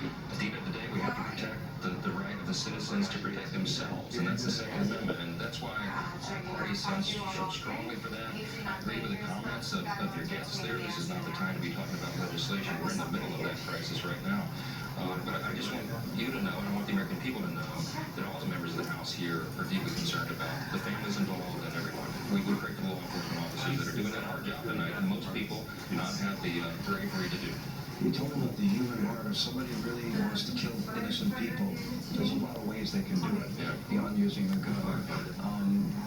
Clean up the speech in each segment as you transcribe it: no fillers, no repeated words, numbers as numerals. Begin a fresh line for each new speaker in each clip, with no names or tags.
At the end of the day, we have to protect the right of the citizens to protect themselves, and that's the Second Amendment, and that's why all parties sound so strongly for that. I agree with the comments of your guests there. This is not the time to be talking about legislation. We're in the middle of that crisis right now. But I just want you to know, and I want the American people to know, that all the members of the House here are deeply concerned about the families involved and everyone. We pray for the law enforcement officers that are doing that hard job tonight, and most people do not have the bravery to do.
We talk about the human heart. If somebody really wants to kill innocent people, there's a lot of ways they can do it, beyond using a gun.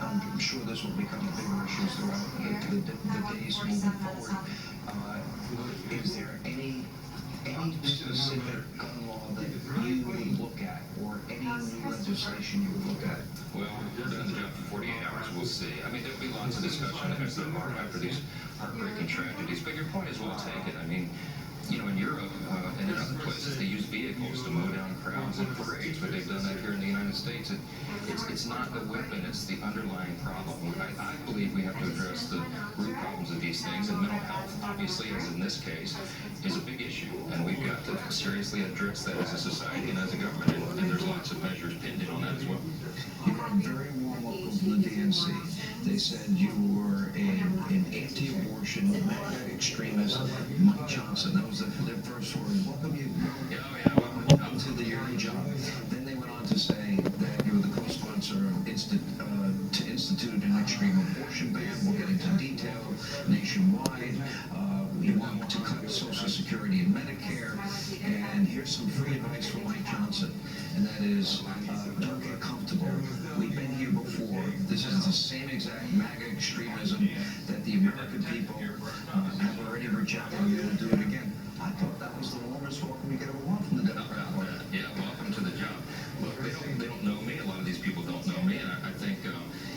I'm sure this will become a bigger issue throughout the days moving forward. Is there any specific gun law that you would look at, or any new legislation you would look at?
Well, we're doing the job for 48 hours. We'll see. I mean, there'll be lots of discussion as there are after these heartbreaking tragedies. But your point is well taken. I mean, you know, in Europe and in other places, they use vehicles to mow down crowds and parades, but they've done that here in the United States. It's not the weapon, it's the underlying problem. I believe we have to address the root problems of these things, and mental health, obviously, as in this case, is a big issue, and we've got to seriously address that as a society and as a government, and there's lots of measures pending on that as well.
You got a very warm welcome from the DNC. They said you were an anti-abortion, MAGA extremist, Mike Johnson. That was their first word. Welcome you. Welcome to your new job. Then they went on to say that you were the co-sponsor to institute an extreme abortion ban. We'll get into detail nationwide. You want to cut Social Security and Medicare. And here's some free advice from Mike Johnson, and that is, don't get comfortable. We've been here before. This is the same exact MAGA extremism that the American people have already rejected, and we're going to do it again. I thought that was the warmest welcome you could ever want from the Democrat Party.
Yeah, welcome to the job. Look, they don't know me. A lot of these people don't know me, and I think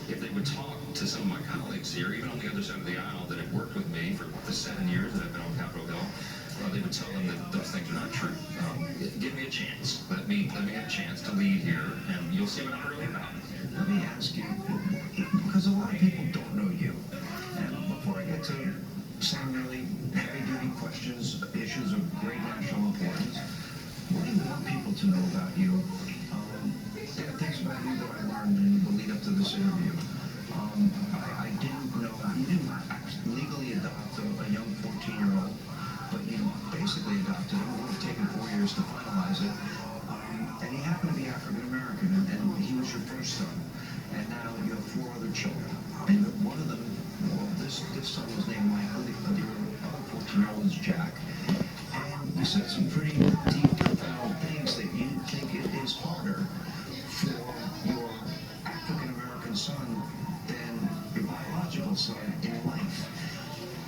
if they would talk to some of my colleagues here, even on the other side of the aisle, that have worked with me for the 7 years that I've been on Capitol Hill, they would tell them that those things are not true. Give me a chance. Let me have a chance to lead here, and you'll see what I'm really about.
Let me ask you, because a lot of people don't know you, and before I get to some really heavy-duty questions, issues of great national importance, what do you want people to know about you? There are things about you that I learned in the lead up to this interview. I didn't know, you didn't legally adopt a young 14-year-old, but you basically adopted him. It would have taken 4 years to finalize it. And he happened to be African-American, and he was your first son. And now you have 4 other children. And one of them, well, this son was named Michael. The other 14-year-old is Jack. And you said some pretty deep, profound things that you think it is harder for your African-American son than your biological son in life.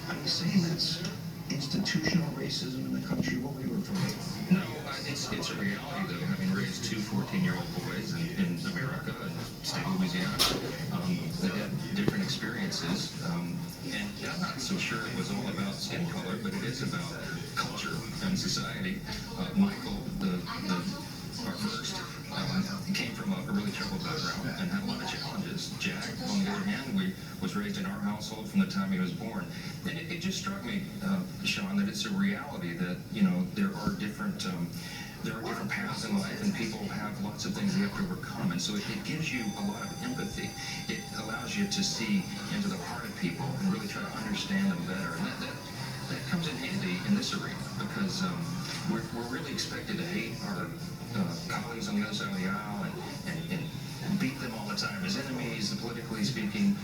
Are you saying that's institutional racism in the country? What we refer to?
No, it's a reality, though, having raised 2 14-year-old boys in America and state of Louisiana. They had different experiences, and I'm not so sure it was all about skin color, but it is about culture and society. Michael, our first, came from a really troubled background and had a lot of challenges. Jack, on the other hand, was raised in our household from the time he was born. And it just struck me, Sean, that it's a reality that, you know, there are different paths in life, and people have lots of things they have to overcome. And so it gives you a lot of empathy. It allows you to see into the heart of people and really try to understand them better. And that comes in handy in this arena, because we're really expected to hate our colleagues on the other side of the aisle and beat them all the time as enemies, politically speaking.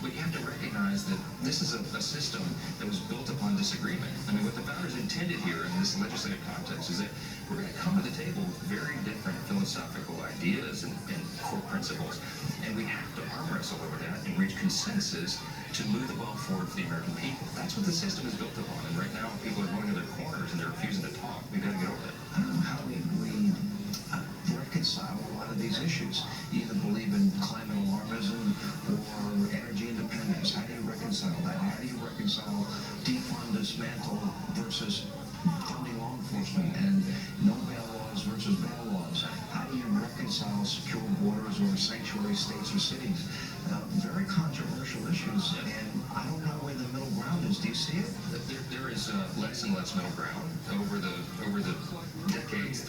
But you have to recognize that this is a system that was built upon disagreement. I mean, what the founders intended here in this legislative context is that we're going to come to the table with very different philosophical ideas and core principles, and we have to arm wrestle over that and reach consensus to move the ball forward for the American people. That's what the system is built upon, and right now people are going to their corners and they're refusing to talk. We've got to get over that.
I don't know how we reconcile a lot of these issues. You either believe in climate alarmism or energy independence. How do you reconcile that? How do you reconcile defund, dismantle versus funding law enforcement, and no bail laws versus bail laws? How do you reconcile secure borders or sanctuary states or cities? Very controversial issues, and I don't know where the middle ground is. Do you see it?
There is less and less middle ground over the decades.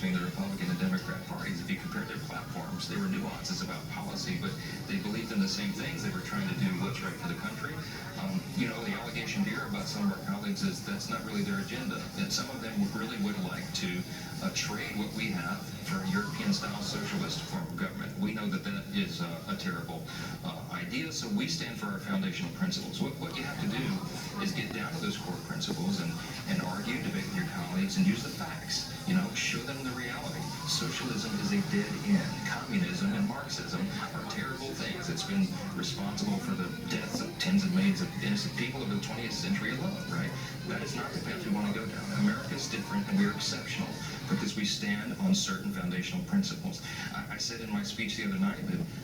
between the Republican and Democrat parties. If you compare their platforms, there were nuances about policy, but they believed in the same things. They were trying to do what's right for the country. The allegation here about some of our colleagues is that's not really their agenda. And some of them really would like to trade what we have for a European-style socialist form of government. We know that that is a terrible idea, so we stand for our foundational principles. What you have to do is get down to those core principles and argue, debate with your colleagues, and use the facts. Show them the reality. Socialism is a dead end. Communism and Marxism are terrible things. It's been responsible for the deaths of tens of millions of innocent people over the 20th century alone, right? That is not the path we want to go down. America is different, and we are exceptional because we stand on certain foundational principles. I said in my speech the other night,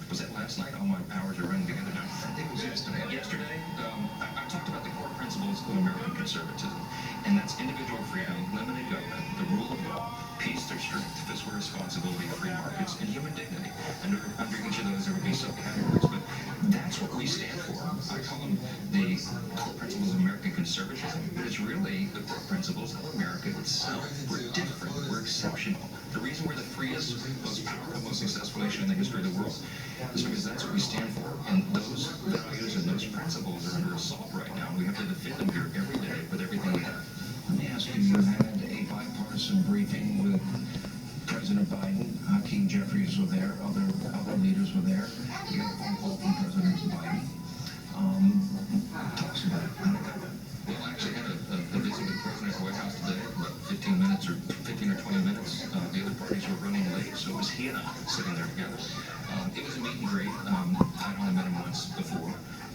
was that last night? All my powers are running together now. I think it was yesterday. I talked about the core principles of American conservatism, and that's individual freedom, limited government, the rule of law, peace through strength, fiscal responsibility, free markets, and human dignity. Under each of those, there would be subcategories, but that's what we stand for. I call them the core principles of American conservatism, but it's really the core principles of America itself. We're different. We're exceptional. The reason we're the freest, most powerful, most successful nation in the history of the world is because that's what we stand for. And those values and those principles are under assault right now. We have to defend them here every day with everything we have.
Let me ask you, you had a bipartisan briefing with President Biden. Hakeem Jeffries were there, other leaders were there. You got a phone call from President Biden. Talk to us about it. How did that go?
Well, I actually had a visit with the President at the White House today, about 15 minutes or 15 or 20 minutes. The other parties were running late, so it was he and I sitting there together. It was a meet and greet. I'd only met him once before.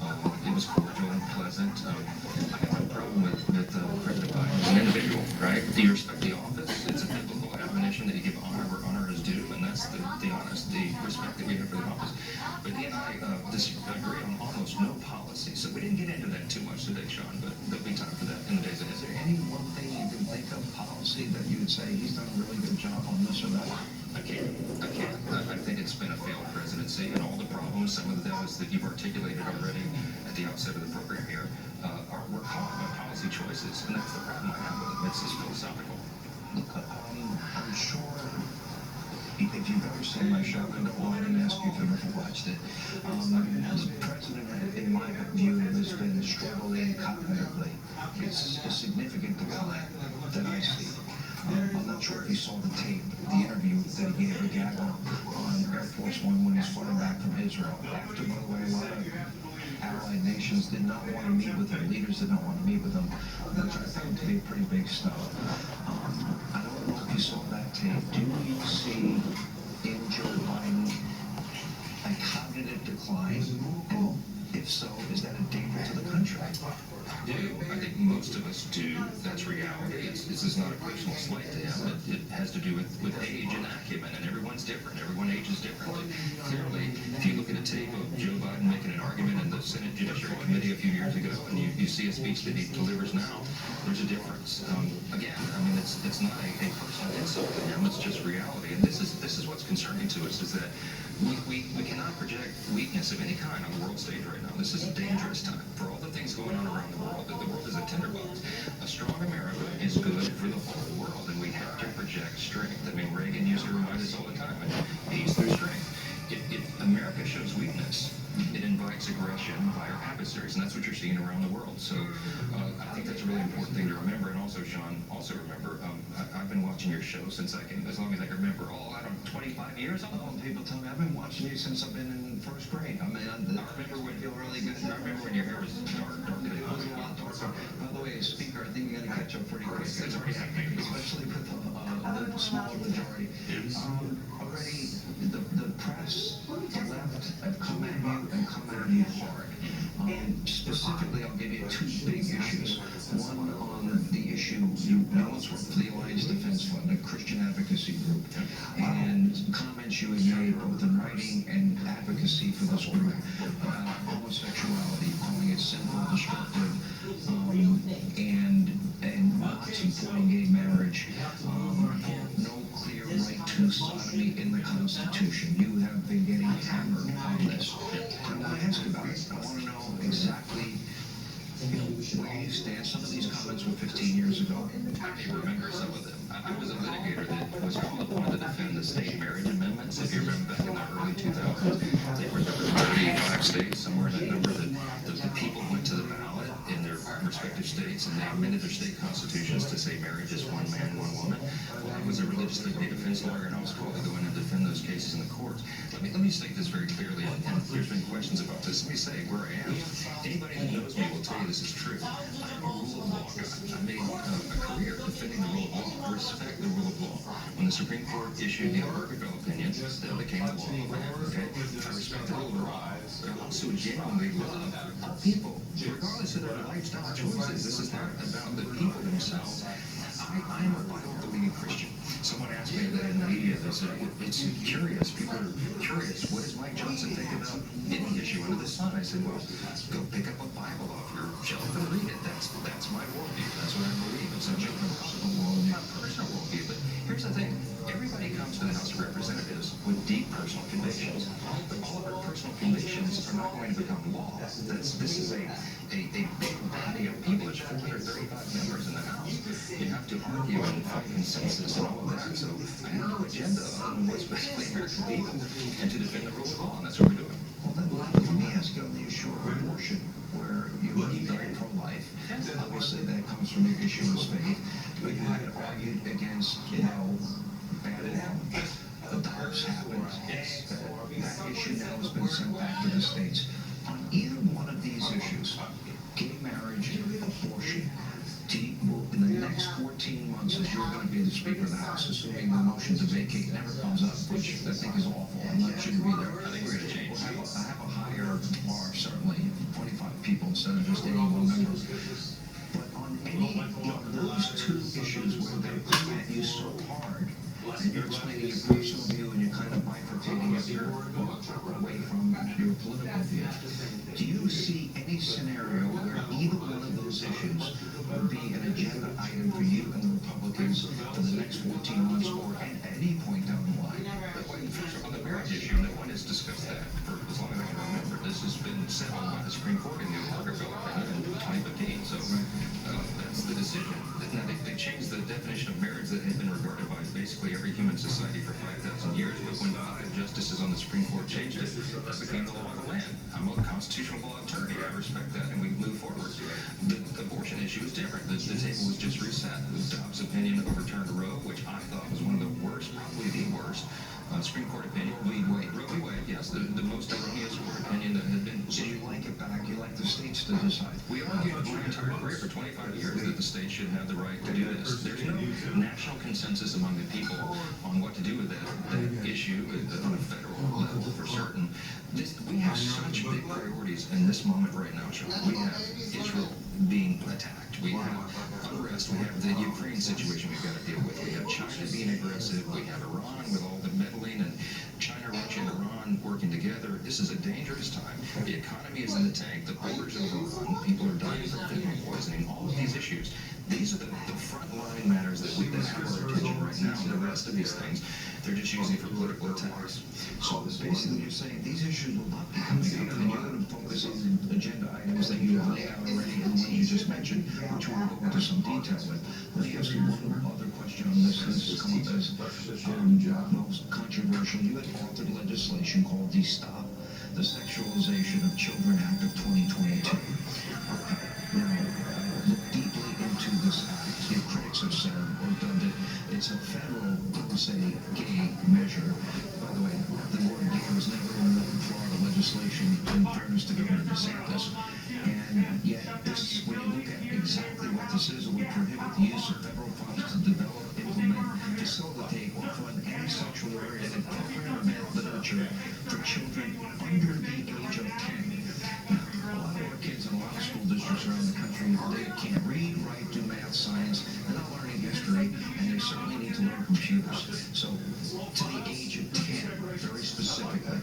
It was cordial and pleasant. I have no problem with President Biden as an individual, right? Do you respect the office? It's a biblical admonition that you give honor where honor is due, and that's the respect that we have for the office. But he and I disagree on almost no policy, so we didn't get into that too much today, Sean, but there'll be time for that in the days ahead.
Is there any one thing you can think of policy that you would say he's done a really good job on this or that?
I can't. I think it's been a failed presidency, and all the problems, some of those that you've articulated already at the outset of the program here, were caused by policy choices, and that's the problem I have with it. It's just philosophical.
Look, I'm sure if you've ever seen my show, and I didn't ask you if you've ever watched it, the president, in my view, has been struggling cognitively. It's a significant decline that I see. I'm not sure if you saw the tape, the interview that he gave a gag on Air Force One when he's flying back from Israel. After, by the way, a lot of allied nations did not want to meet with him, leaders did not want to meet with him, which I found to be a pretty big stuff. I don't know if you saw that tape. Do you see in Joe Biden a cognitive decline? And if so, is that a danger to the country?
I do. I think most of us do. That's reality. This is not a personal slight to him. It has to do with age and acumen, and everyone's different. Everyone ages differently. Clearly, if you look at a tape of Joe Biden making an argument in the Senate Judiciary Committee a few years ago, and you see a speech that he delivers now, there's a difference. Again, I mean, it's not a personal insult to him. It's just reality, and this is what's concerning to us, is that we cannot project weakness of any kind on the world stage right now. This is a dangerous time for all the things going on around the world. That the world is a tinderbox. A strong America is good for the whole world, and we have to project strength. I mean, Reagan used to remind us all the time, peace through strength. If America shows weakness, it invites aggression by our adversaries, and that's what you're seeing around the world. So I think that's a really important thing to remember. And also, Sean, remember, I've been watching your show since as long as I can remember. 25 years old.
People tell me I've been watching you since I've been in first grade. I mean, I remember when you feel really good.
I remember when your hair was dark.
It was a lot darker. By the way, Speaker, I think you got to catch up pretty quick.
It's already happening.
Especially with the smaller majority.
Yes.
Already, the press, the left, have come at you and come at you hard. Specifically, I'll give you two big issues. One on the issue you once worked for the Alliance Defense Fund, a Christian advocacy group, and comments you had made both in writing and advocacy for this group about homosexuality, calling it sinful, destructive, and not supporting gay marriage, no clear right to sodomy in the Constitution. You have been getting hammered on this. I want to ask about it. I want to know exactly where you stand. Some of these comments were 15 years ago.
I may remember some of them. I was a litigator that was called upon to defend the state marriage amendments. If you remember back in the early 2000s, they were 35 states, somewhere in that number, that the people went to the ballot in their respective states and they amended their state constitutions to say marriage is one man, one woman. Well, I was a religious liberty defense lawyer and I was called to go in and defend those cases in the courts. Let me state this very clearly, and there's been questions about this. Let me say where I am. Anybody who knows me will tell you this is true. I'm a rule of law guy. I made a career defending the rule of law. I respect the rule of law. When the Supreme Court issued the Obergefell opinion, that became the law of the land. Okay? I respect the rule of law. I also genuinely love people, regardless of their lifestyle choices. This is not about the people themselves. I am a Bible-believing Christian. Someone asked me that in the media. They said, it's curious. People are curious. What does Mike Johnson think about any issue under the sun? I said, well, go pick up a Bible off your shelf and read it. That's my worldview. That's what I believe. It's a personal worldview. But here's the thing. Everybody comes to the House of Representatives with deep personal convictions. But all of our personal convictions are not going to become law. This is a big body of people. There's 435 members in the House. You have to argue and find consensus and all of that. So I have no agenda other than what's best for the American people and to defend the rule of law, and that's what we're doing.
Well, then let me ask you on the issue of abortion, where you are very pro-life. Obviously, that comes from your issue of faith, but you had argued against, bad law. The divorce happened. Yes. That issue now has been sent back to the states. On either one of these issues, gay marriage, abortion, in the next 14 months, as you're going to be the Speaker of the House, assuming the motion to vacate never comes up, which I think is awful. I'm not sure you'll be there.
I think we're going to change.
I have a higher bar, certainly, 25 people instead of just any one member. But on those two issues where they're coming at you so hard, and you're explaining your personal view and you're kind of bifurcating it away from your political view, do you see any scenario where either one of those issues would be an agenda item for you and the Republicans for the next 14 months or at any point down the line?
On the marriage issue, no one has discussed that for as long as I can remember. This has been settled by the Supreme Court in the Obergefell opinion in 2015. So that's the decision. Now, they changed the definition of marriage that had been regarded by basically every human society for 5,000 years. But when 5 justices on the Supreme Court changed it, that became the law of the land. I'm a constitutional law attorney. I respect that, and we move forward. The abortion issue is different. The table was just reset. Dobbs' opinion overturned Roe, which I thought was one of the worst, probably the worst, Supreme Court opinion. Roe v. Wade, yes, the most erroneous opinion that had been.
So you like it back? You like the states to decide?
We argued my entire career for 25 years that the states should have the right to do this. There's no national consensus among the people on what to do with that issue on a federal level for certain. We have such big priorities in this moment right now, Sean. We have Israel being attacked. We have unrest. We have the Ukraine situation we've got to deal with. We have China being aggressive. We have Iran with all the meddling and China, Russia, and Iran working together. This is a dangerous time. The economy is in the tank. The borders overrun. People are dying from fentanyl poisoning. All of these issues. These are the frontline matters that have our attention right now. The rest of these things, they're just using for political attacks.
So basically you're saying these issues will not be coming up, and you're going to focus on the agenda items that you have laid out already and the ones you just mentioned, which we'll go into some detail with. Let me ask you one other question on this. This has come up as most controversial. You had authored legislation called the Stop the Sexualization of Children Act of 2022. Now, look deeply into this act. Your critics have said or done that it's a federal, I would say, gay measure. By the way, the word gay was never in the Florida legislation, in fairness to Governor DeSantis. And yet, this, when you look at exactly what this is, it would prohibit the use of federal funds to develop, implement, facilitate, or fund any sexually oriented program or literature for children under the age of 10. A lot of our kids in a lot of school districts around the country, they can't read, write, do math, science, they're not learning history, and they certainly need to learn computers. So, to the age of 10, very specifically.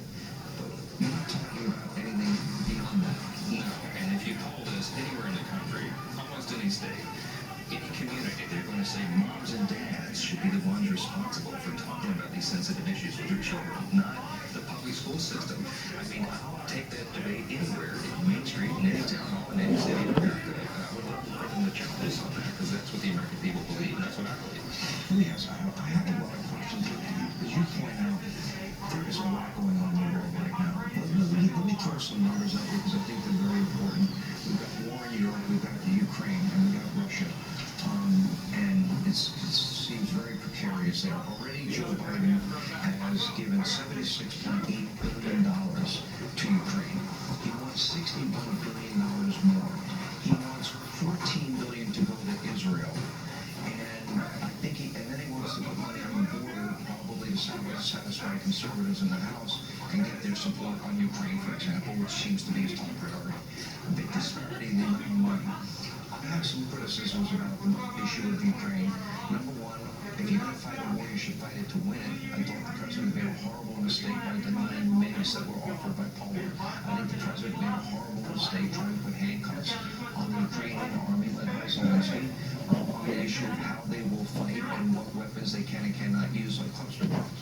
But you're not talking about anything beyond that.
No, and if you poll this anywhere in the country, almost any state, any community, they're going to say moms and dads should be the ones responsible for talking about these sensitive issues with their children, not the public school system. I mean, I'll take that debate anywhere, in Main Street, in any town hall, in any city in America. I would love for them to challenge us on that, because that's what the American people believe, and that's what I believe.
Let me ask, I have a lot of questions. As you point out, there is a lot going on in the world right now. Let me throw some numbers out because I think they're very important. We've got war in Europe, we've got the Ukraine, and we've got Russia. And it seems very precarious there. Already Joe Biden has given $76.8 billion to Ukraine. He wants $61 billion more. He wants $14 billion to go to Israel. And I think and then he wants to put money on the border, probably to satisfy conservatives in the House and get their support on Ukraine, for example, which seems to be his top priority. A big disparity in the amount of money. I have some criticisms about the issue of Ukraine. Number one, if you're going to fight a war, you should fight it to win it. I thought the president made a horrible mistake by denying the minutes that were offered by Poland. I think the president made a horrible mistake trying to put handcuffs on the Ukrainian army led by Zelensky on the issue of how they will fight and what weapons they can and cannot use, like cluster bombs.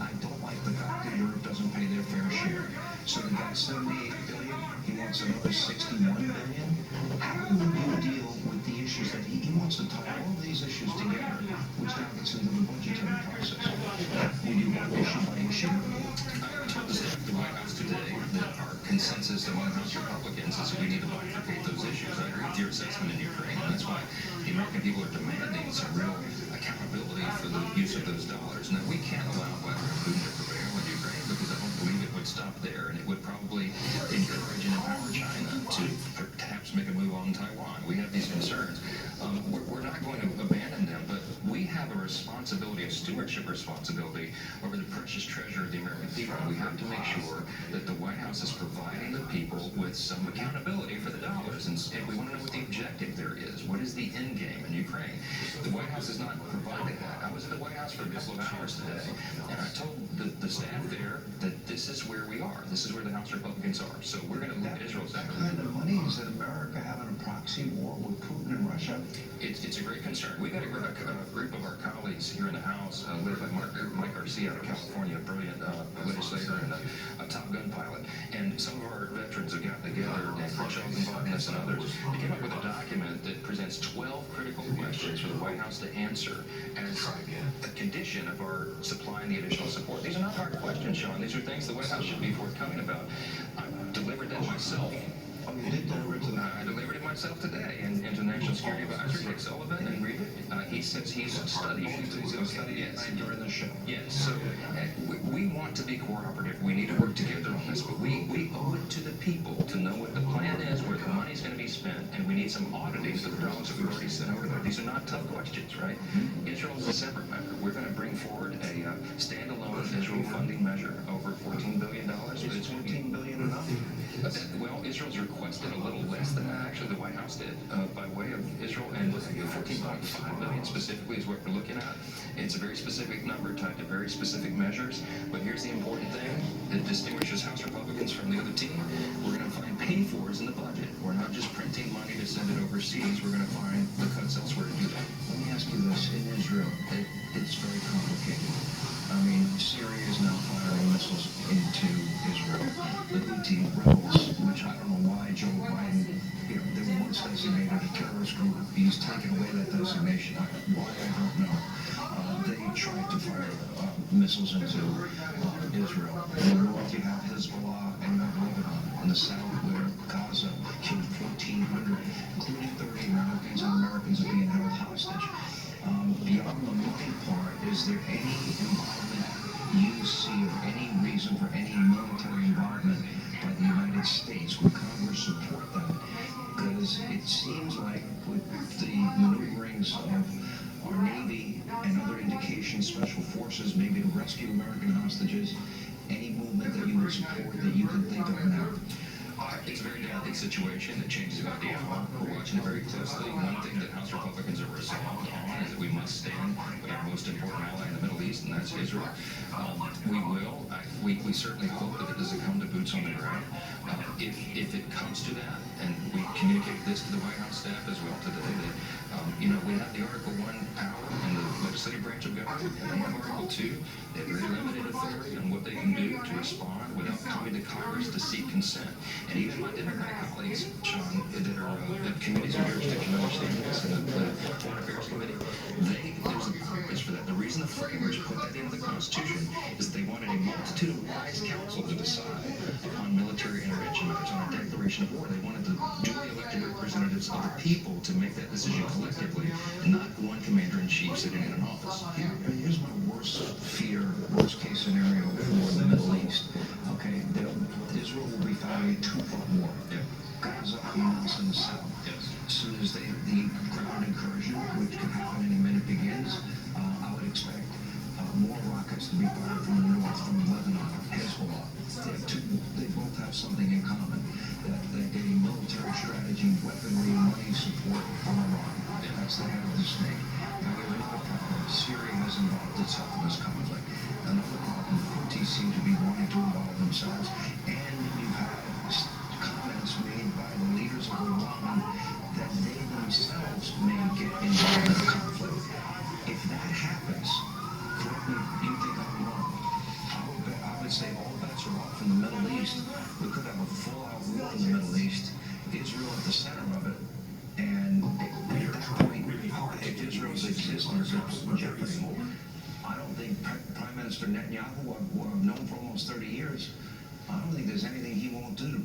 I don't like the fact that Europe doesn't pay their fair share. So they got $78 billion. He wants another $61 billion. How do you deal with the issues that he wants to tie all these issues together, which now gets into the budgetary process? We do one issue by issue.
I told the White House today that our consensus among House Republicans is we need to bifurcate those issues. I agree with your assessment in Ukraine, and that's why the American people are demanding some real accountability for the use of those dollars. Now, we can't allow Vladimir Putin to prevail in Ukraine because I don't believe it would stop there, and it would probably encourage and empower China to perhaps make a move on Taiwan. We have these concerns. We're not going to abandon them, but we have a responsibility, a stewardship responsibility over the precious treasure of the American people. We have to make sure that the White House is providing the people with some accountability for the dollars, and we want to know what the objective there is. What is the end game in Ukraine? The White House has not provided that. I was at the White House for a couple of hours today, and I told the staff there that this is where we are. This is where the House Republicans are. So we're going to look at Israel's
That kind of money, is that America having a proxy war with Putin and Russia?
It's a great concern. We've got a group of our colleagues here in the House, led by Mike Garcia out of California, a brilliant legislator and a Top Gun pilot. And some of our veterans have gotten together, and Crunshaw's involved in this and others. They came up with a document that presents 12 critical questions for the White House to answer as a condition of our supplying the additional support. These are not hard questions, Sean. These are things the White House should be forthcoming about. I delivered that myself.
Oh, you did deliver it to them?
I delivered it myself today, and to National Security Advisor Nick Sullivan, and read it. He says he's studying it. He's going to study it
during the show.
Yes, so we want to be cooperative. We need to work together on this, but we owe it to the people to know what the plan is, where the money's going to be spent, and we need some auditing for the dollars that we've already sent over there. These are not tough questions, right? Israel is a separate matter. We're going to bring forward a standalone Israel funding measure over $14 billion.
Is $14 billion enough?
Well, Israel's requested a little less than that. Actually, the White House did by way of Israel, and 14.5 billion specifically is what we're looking at. It's a very specific number tied to very specific measures. But here's the important thing that distinguishes House Republicans from the other team. We're going to find pay-fors in the budget. We're not just printing money to send it overseas. We're going to find the cuts elsewhere to do that.
Let me ask you this. In Israel, it's very complicated. I mean, Syria is now firing missiles into Israel. The Houthi rebels, which I don't know why Joe Biden, they were once designated a terrorist group. He's taken away that designation. Why, I don't know. They tried to fire missiles into Israel. In the north, you have Hezbollah and Lebanon. In the south, where Gaza killed 1,400, including 30 Americans, and Americans are being held hostage. Beyond the money part, is there any involvement you see or any reason for any military involvement by the United States? Will Congress support that? Because it seems like with the maneuverings of our Navy and other indications, special forces, maybe to rescue American hostages, any movement that you would support that you can think of now?
It's a very delicate situation that changes about the hour. We're watching it very closely. One thing that House Republicans are resolved on is that we must stand with our most important ally in the Middle East, and that's Israel. We will. We certainly hope that it doesn't come to boots on the ground. If it comes to that, and we communicate this to the White House staff as well today, that we have the Article 1 power in the legislative branch of government, and they have Article 2. They have very limited authority on what they can do to respond without coming to Congress to seek consent. And even my Democratic colleagues, Sean, that are at committees of jurisdiction understand this, and the Foreign Affairs Committee, there's Constitution is that they wanted a multitude of wise counsel to decide upon military intervention matters on a declaration of war. They wanted the duly elected representatives of the people to make that decision collectively, and not one commander-in-chief sitting in an office.
Yeah, and here's my worst fear, worst case scenario for the Middle East. Okay, Israel will be fighting a two-front war.
Yeah.
Gaza, Hamas in the south.
Yes.
As soon as the ground incursion, which could happen any minute, begins, I would expect more rockets to be fired from the north, from Lebanon, Hezbollah. They both have something in common, that they're getting military strategy, weaponry, money support from Iran. That's the head of the snake. Now, we have another problem. Syria has involved itself in this conflict. Another problem, the Houthis seem to be wanting to involve themselves, and you've had comments made by the leaders of Iran that they themselves may get involved in the conflict. If that happens, correct me if you think I'm wrong, I would say all bets are off in the Middle East. We could have a full-out war in the Middle East, Israel at the center of it, and at that point, if Israel's existence is in jeopardy, I don't think Prime Minister Netanyahu, who I've known for almost 30 years, I don't think there's anything he won't do to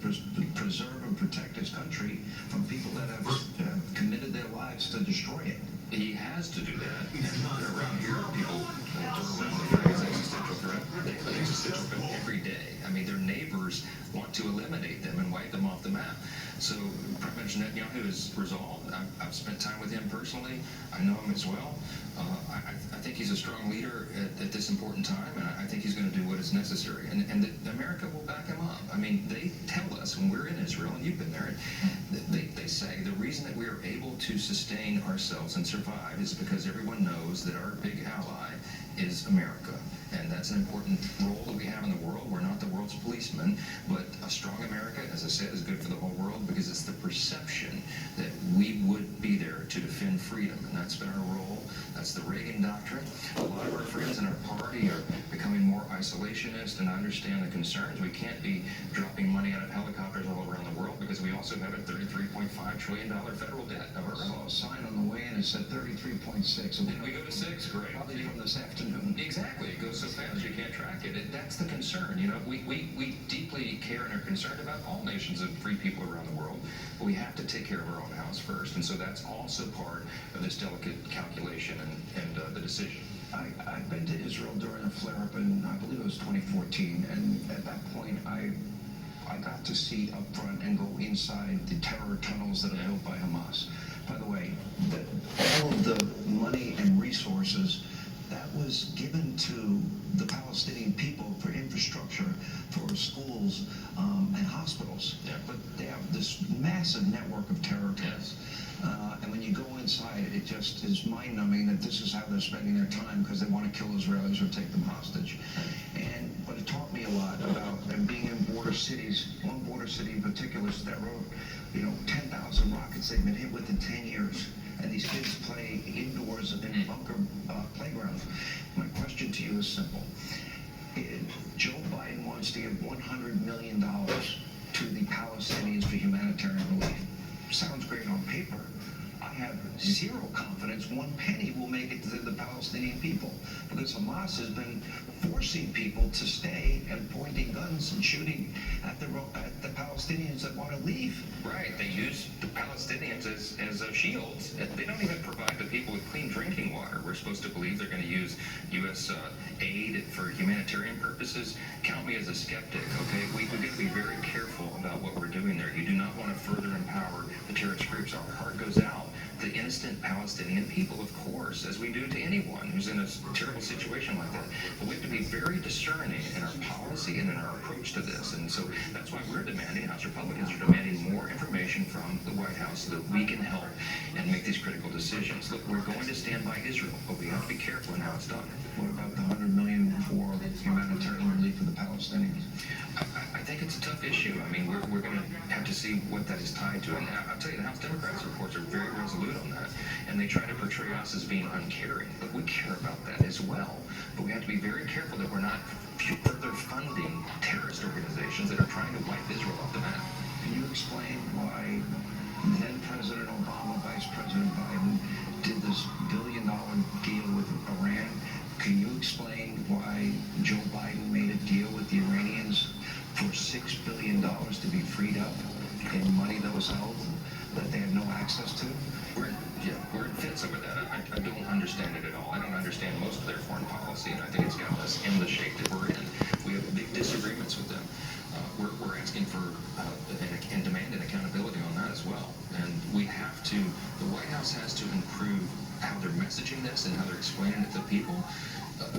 preserve and protect his country from people that have committed their lives to destroy it.
He has to do that. And around here, people throw around the phrase existential threat. They have an existential threat every day. I mean, their neighbors want to eliminate them and wipe them off the map. So Prime Minister Netanyahu is resolved. I've spent time with him personally. I know him as well. I think he's a strong leader at this important time, and I think he's going to do what is necessary. And that America will back him up. I mean, they tell us when we're in Israel, and you've been there, they say the reason that we are able to sustain ourselves and survive is because everyone knows that our big ally is America. And that's an important role that we have in the world. We're not the world's policemen, but a strong America, as I said, is good for the whole world because it's the perception that we would be there to defend freedom. And that's been our role. That's the Reagan doctrine. A lot of our friends in our party are becoming more isolationist, and I understand the concerns. We can't be dropping money out of helicopters all around the world because we also have a $33.5 trillion federal debt of our
I saw
own.
a sign on the way in, it said 33.6.
Did we go to 6? Great.
Probably from this afternoon.
Exactly. It goes so fast you can't track it. That's the concern. You know, we deeply care and are concerned about all nations of free people around the world, but we have to take care of our own house first. And so that's also part of this delicate calculation and the decision.
I've been to Israel during a flare-up in, I believe it was 2014, and at that point I got to see up front and go inside the terror tunnels that are built by Hamas. By the way, all of the money and resources that was given to the Palestinian people for infrastructure, for schools and hospitals.
Yeah.
But they have this massive network of terror camps. And when you go inside, it just is mind-numbing that this is how they're spending their time because they want to kill Israelis or take them hostage. But it taught me a lot about being in border cities. One border city in particular, that wrote, 10,000 rockets they've been hit with in 10 years. And these kids play indoors in bunker playgrounds. My question to you is simple. Joe Biden wants to give $100 million to the Palestinians for humanitarian relief. Sounds great on paper. I have zero confidence one penny will make it to the Palestinian people because Hamas has been forcing people to stay and pointing guns and shooting at the Palestinians that want to leave.
Right. They use the Palestinians as shields. They don't even provide the people with clean drinking water. We're supposed to believe they're going to use U.S. aid for humanitarian purposes. Count me as a skeptic, okay? We've got to be very careful about what we're doing there. You do not want to further empower the terrorist groups. Our heart goes out to innocent Palestinian people, of course, as we do to anyone who's in a terrible situation like that. But we have to be very discerning in our policy and in our approach to this. And so that's why we're demanding, House Republicans are demanding more information from the White House so that we can help and make these critical decisions. Look, we're going to stand by Israel, but we have to be careful in how it's done.
What about the $100 million for humanitarian relief for the Palestinians?
I think it's a tough issue. I mean, we're going to have to see what that is tied to. And I'll tell you, the House Democrats reports are very resolute on that. And they try to portray us as being uncaring. But we care about that as well. But we have to be very careful that we're not further funding terrorist organizations that are trying to wipe Israel off the map.
Can you explain why then President Obama, Vice President Biden did this $1 billion deal with Iran Can you explain why Joe Biden made a deal with the Iranians for $6 billion to be freed up in money that was held that they had no access to?
We're in fits over that. I don't understand it at all. I don't understand most of their foreign policy, and I think it's got us in the shape that we're in. We have big disagreements with them. We're asking for and demanding accountability on that as well. And we have to, the White House has to improve how they're messaging this and how they're explaining it to people.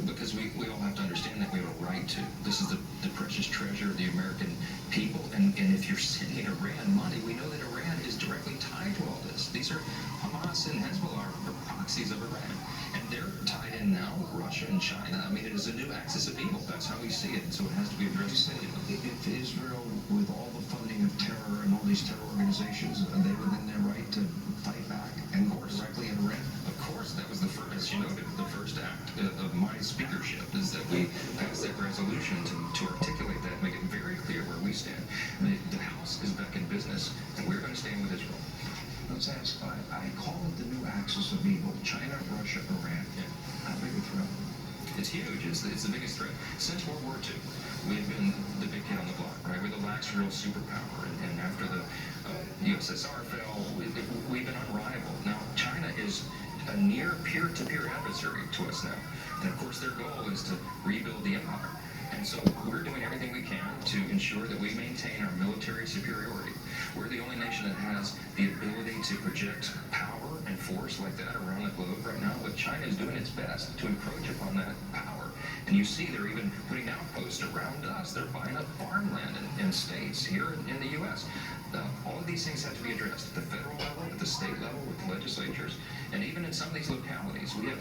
Because we all have to understand that we have a right to. This is the precious treasure of the American people. And if you're sending Iran money, we know that Iran is directly tied to all this. These are Hamas and Hezbollah are proxies of Iran. And they're tied in now with Russia and China. I mean, it is a new axis of evil. That's how we see it. And so it has to be addressed.
If Israel, with all the funding of terror and all these terror organizations, are they within their right to fight back and go directly at Iran?
Of course, that was the first, as you noted, the first act of my speakership is that we passed that resolution to articulate that, make it very clear where we stand. The House is back in business, and we're going to stand with Israel.
Let's ask, I call it the new axis of evil, China, Russia, Iran.
Yeah.
How big a threat?
It's huge. It's the biggest threat. Since World War II, we've been the big kid on the block, right? We're the last real superpower. And after the USSR fell, we've been unrivaled. Now, China is a near peer-to-peer adversary to us now. And of course, their goal is to rebuild the empire. And so we're doing everything we can to ensure that we maintain our military superiority. We're the only nation that has the ability to project power and force like that around the globe right now, but China is doing its best to encroach upon that power. And you see they're even putting outposts around us. They're buying up farmland in states here in the U.S. All of these things have to be addressed at the federal level, at the state level, with legislatures, and even in some of these localities. We have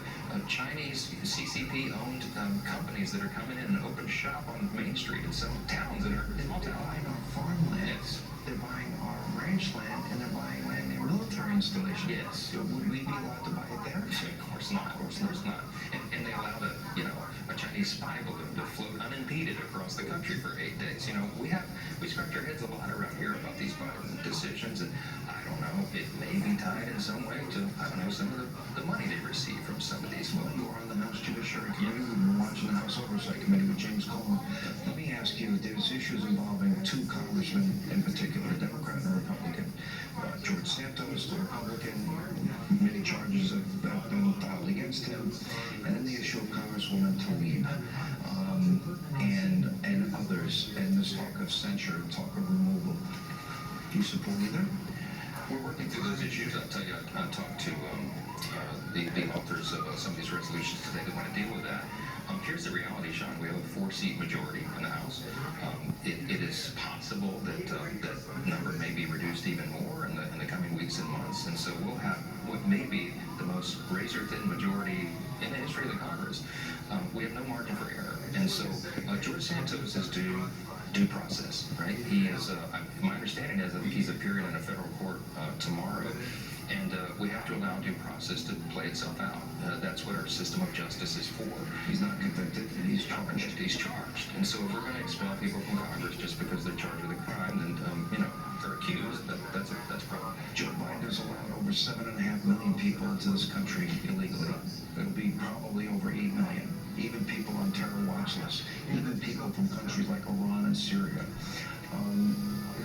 Chinese CCP-owned companies that are coming in and open shop on Main Street in some towns that are small towns.
They're buying our farmland.
Yes.
They're buying our ranch land, and they're buying land near military installations.
Yes.
So would we be allowed to buy it there?
Of course not. Of course not. And they allowed a Chinese spy balloon to float unimpeded across the country for 8 days. We scratch our heads a lot around here about these Biden decisions, and I don't know, it may be tied in some way to, some of the money they receive from some of these folks.
You are on the House Judiciary Committee. We've been watching the House Oversight Committee with James Coleman. Let me ask you, there's issues involving two congressmen in particular, a Democrat and a Republican. George Santos, the Republican, many charges have been filed against him. And then the issue of Congresswoman Tlaib and others, and this talk of censure, talk of removal. Do you support either?
We're working through those issues. I'll tell you, I talked to the authors of some of these resolutions today that want to deal with that. Here's the reality, Sean. We have a 4-seat majority in the House. It is possible that that number may be reduced even more in the coming weeks and months. And so we'll have what may be the most razor-thin majority in the history of the Congress. We have no margin for error. And so George Santos is due process, right? He is, my understanding is, I think he's appearing in a federal court tomorrow. And we have to allow due process to play itself out. That's what our system of justice is for.
He's not convicted, he's charged.
He's charged. And so if we're going to expel people from Congress just because they're charged with a crime, then, they're accused, that's a problem.
Joe Biden has allowed over 7.5 million people into this country illegally. It'll be probably over 8 million. Even people on terror watch lists. Even people from countries like Iran and Syria.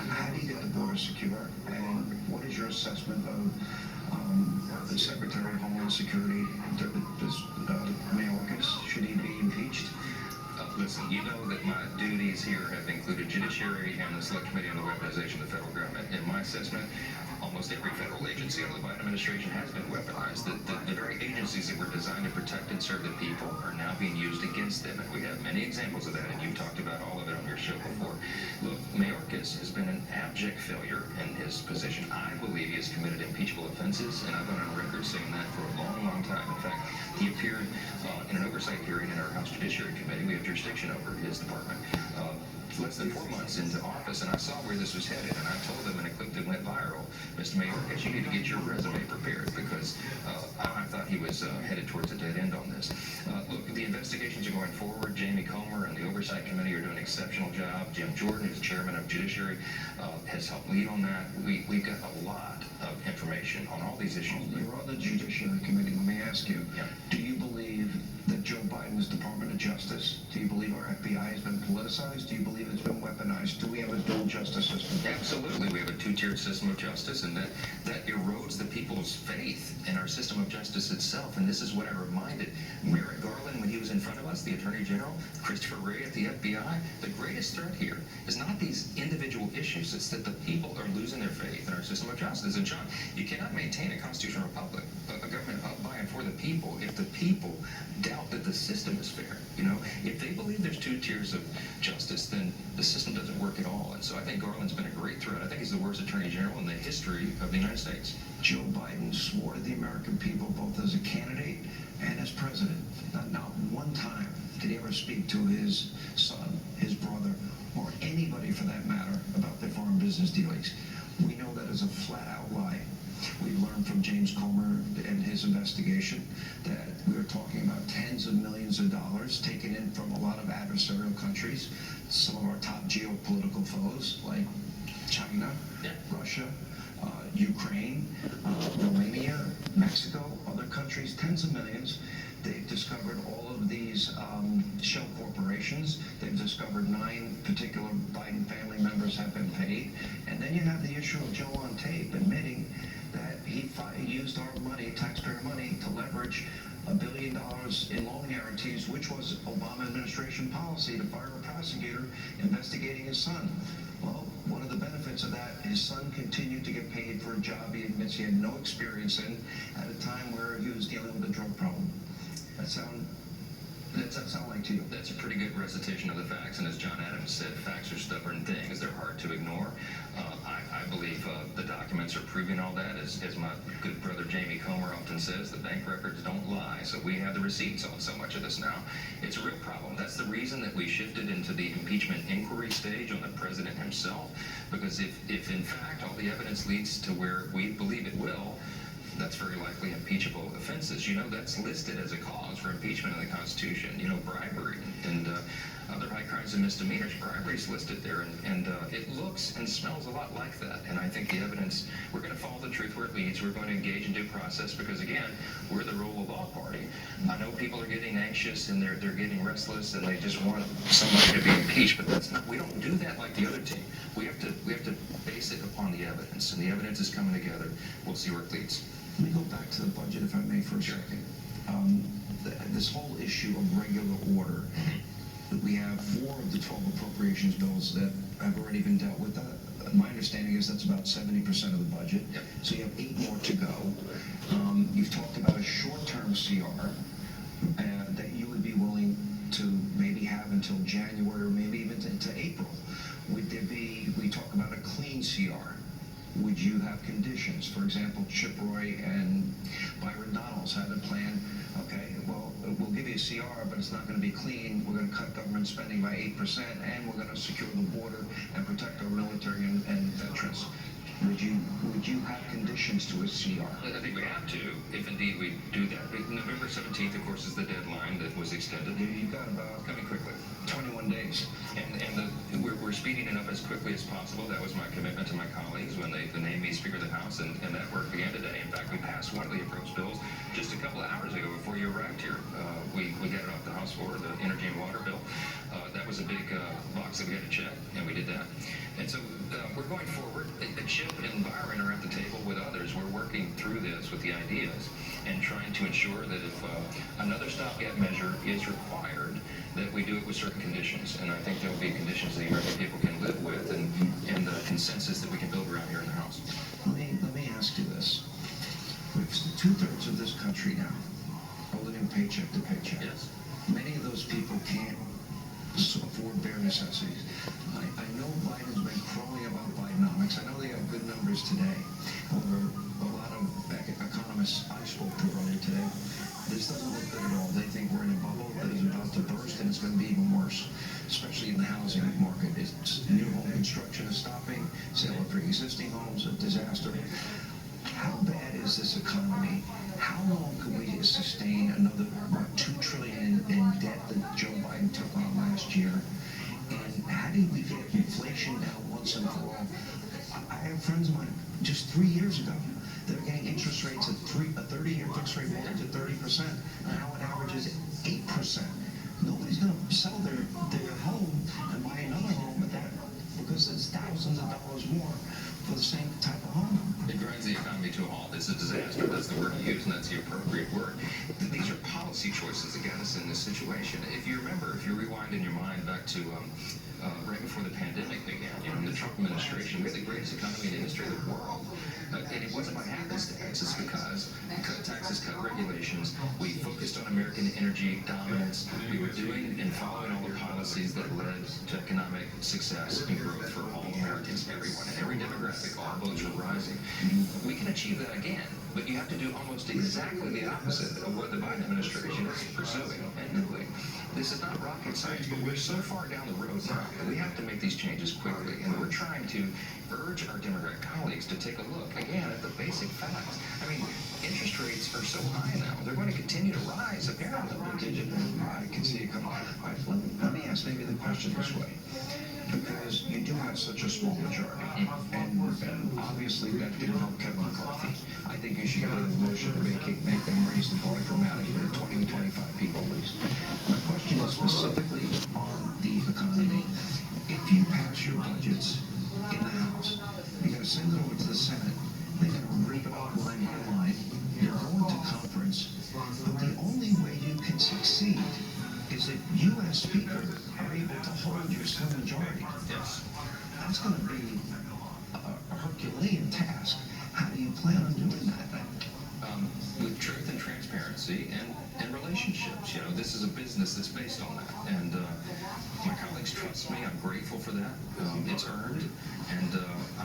How do you get the border secure? And what is your assessment of the Secretary of Homeland Security, Mayorkas? Should he be impeached?
Listen, you know that my duties here have included judiciary and the Select Committee on the Weaponization of the Federal Government. In my assessment, almost every federal agency under the Biden administration has been weaponized. The very agencies that were designed to protect and serve the people are now being used against them. And we have many examples of that, and you've talked about all of it on your show before. Look, Mayorkas has been an abject failure in his position. I believe he has committed impeachable offenses, and I've been on record saying that for a long, long time. In fact, he appeared in an oversight hearing in our House Judiciary Committee. We have jurisdiction over his department. Less than 4 months into office, and I saw where this was headed, and I told them in a clip that went viral, Mr. Mayorkas, you need to get your resume prepared, because I thought he was headed towards a dead end on this. Look, the investigations are going forward. Jamie Comer and the Oversight Committee are doing an exceptional job. Jim Jordan, who's chairman of Judiciary, has helped lead on that. We've got a lot of information on all these issues.
You're on the Judiciary Committee. Let me ask you, do you believe that Joe Biden's Department of Justice? Do you believe our FBI has been politicized? Do you believe it's been weaponized? Do we have a dual justice system?
Absolutely. We have a two-tiered system of justice, and that erodes the people's faith in our system of justice itself. And this is what I reminded Merrick Garland when he was in front of us, the Attorney General, Christopher Wray at the FBI. The greatest threat here is not these individual issues. It's that the people are losing their faith in our system of justice. And John, you cannot maintain a constitutional republic, a government of, by, and for the people, if the people doubt that the system is fair. You know, if they believe there's two tiers of justice, then the system doesn't work at all. And so I think Garland's been a great threat. I think he's the worst Attorney General in the history of the United States.
Joe Biden swore to the American people both as a candidate and as president. Not one time did he ever speak to his son, his brother, or anybody for that matter about their foreign business dealings. We know that is a flat-out lie. We learned from James Comer and his investigation that we are talking about tens of millions of dollars taken in from a lot of adversarial countries, some of our top geopolitical foes like China, Russia, Ukraine, Romania, Mexico, other countries, tens of millions. They've discovered all of these shell corporations. They've discovered 9 particular Biden family members have been paid. And then you have the issue of Joe on tape admitting that he used our money, taxpayer money, to leverage $1 billion in loan guarantees, which was Obama administration policy to fire a prosecutor investigating his son. Well, one of the benefits of that, his son continued to get paid for a job he admits he had no experience in at a time where he was dealing with a drug problem. Does that sound like to you?
That's a pretty good recitation of the facts, and as John Adams said, facts are stubborn things. They're hard to ignore. I believe the documents are proving all that. As my good brother Jamie Comer often says, the bank records don't lie, so we have the receipts on so much of this now. It's a real problem. That's the reason that we shifted into the impeachment inquiry stage on the president himself, because if in fact all the evidence leads to where we believe it will, that's very likely impeachable offenses. You know, that's listed as a cause for impeachment in the Constitution. You know, bribery and other high crimes and misdemeanors. Bribery is listed there, and it looks and smells a lot like that. And I think the evidence, we're going to follow the truth where it leads. We're going to engage in due process because, again, we're the rule of law party. I know people are getting anxious and they're getting restless and they just want somebody to be impeached, but that's not. We don't do that like the other team. We have to base it upon the evidence, and the evidence is coming together. We'll see where it leads.
Let me go back to the budget, if I may, for a second. This whole issue of regular order, that we have 4 of the 12 appropriations bills that have already been dealt with. My understanding is that's about 70% of the budget.
Yep.
So you have 8 more to go. You've talked about a short-term CR that you would be willing to maybe have until January or maybe even into April. Would there be, we talk about a clean CR. Would you have conditions? For example, Chip Roy and Byron Donalds had a plan. Okay, well, we'll give you a CR, but it's not going to be clean. We're going to cut government spending by 8%, and we're going to secure the border and protect our military and veterans. Would you have conditions to a CR?
I think we have to, if indeed we do that. November 17th, of course, is the deadline that was extended.
You've got about
coming quickly.
21 days.
And we're speeding it up as quickly as possible. That was my commitment to my colleagues when they named me Speaker of the House, and that work began today. In fact, we passed one of the approach bills just a couple of hours ago before you arrived here. We got it off the House floor, the Energy and Water bill. That was a big box that we had to check, and we did that. And so we're going forward. Chip and Byron are at the table with others. We're working through this with the ideas and trying to ensure that if another stopgap measure is required, that we do it with certain conditions. And I think there will be conditions that the American people can live with and the consensus that we can build around here in the House.
Let me ask you this. With 2/3 of this country now are living paycheck to paycheck.
Yes.
Many of those people can't afford bare necessities. I know Biden's been crowing about Bidenomics. I know they got good numbers today. However, a lot of economists I spoke to earlier today, this doesn't look good at all. They think we're in a bubble that is about to burst, and it's going to be even worse, especially in the housing market. New home construction is stopping. Sale of pre-existing homes, a disaster. How bad is this economy? How long can we sustain another, $2 trillion in debt that Joe Biden took on last year? And how do we get inflation down once and for all? I have friends of mine just 3 years ago. that are getting interest rates at a 30-year fixed rate mortgage at 30%. Now it averages 8%. Nobody's going to sell their home and buy another home at that because it's thousands of dollars more for the same type of home.
It grinds the economy to a halt. It's a disaster. That's the word you use, and that's the appropriate word. These are policy choices that got us in this situation. If you remember, if you rewind in your mind back to right before the pandemic began, in the Trump administration, we had the greatest economy in the history of the world. And it wasn't by happenstance. It's because we cut taxes, cut regulations. We focused on American energy dominance. We were doing and following all the policies that led to economic success and growth for all Americans, everyone, and every demographic. All votes were rising. We can achieve that again, but you have to do almost exactly the opposite of what the Biden administration is pursuing and doing. This is not rocket science, but we're so far down the road now that we have to make these changes quickly, and we're trying to urge our Democrat colleagues to take a look, again, at the basic facts. I mean, interest rates are so high now. They're going to continue to rise, apparently.
I can see it coming. All right, let me ask maybe the question this way. Because you do have such a small majority, and obviously that didn't help Kevin McCarthy. I think you should go to the motion to make them raise the bar dramatically to 20 to 25 people at least. My question is specifically on the economy. If you pass your budgets in the House, you're going to send it over to the Senate, they're going to rip it up line by line, you're going to conference, but the only way you can succeed is that you as Speaker are able to hold your slim majority.
Yes.
That's going to be a Herculean task. How do you plan on doing that?
With truth and transparency and relationships. This is a business that's based on that. And my colleagues trust me. I'm grateful for that. It's earned. And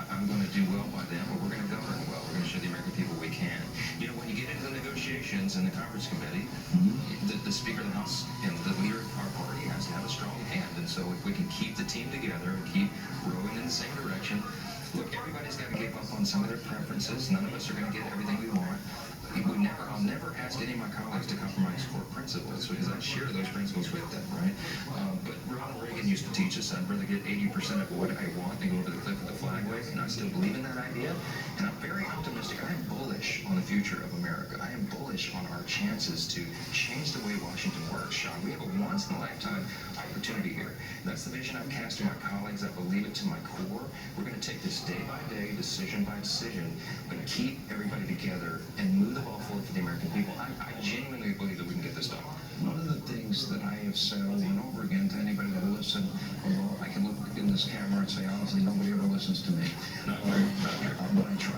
I'm going to do well by them, but we're going to govern well. We're going to show the American people we can. When you get into the negotiations in the conference committee, the Speaker of the House and the leader of our party has to have a strong hand. And so if we can keep the team together and keep rowing in the same direction, look, everybody's got to give up on some of their preferences. None of us are going to get everything we want. I'll never ask any of my colleagues to compromise core principles because I share those principles with them, right? But Ronald Reagan used to teach us I'd rather get 80% of what I want and go over the cliff with a flag wave, and I still believe in that idea. And I'm very optimistic. I am bullish on the future of America. I am bullish on our chances to change the way Washington works, Sean. We have a once-in-a-lifetime opportunity here. That's the vision I've cast to my colleagues. I believe it to my core. We're going to take this day by day, decision by decision, but keep everybody together and move the ball forward for the American people. I genuinely believe that we can get this done.
One of the things that I have said over and over again to anybody that will listen, although I can look in this camera and say, honestly, nobody ever listens to me.
Not very,
but I try.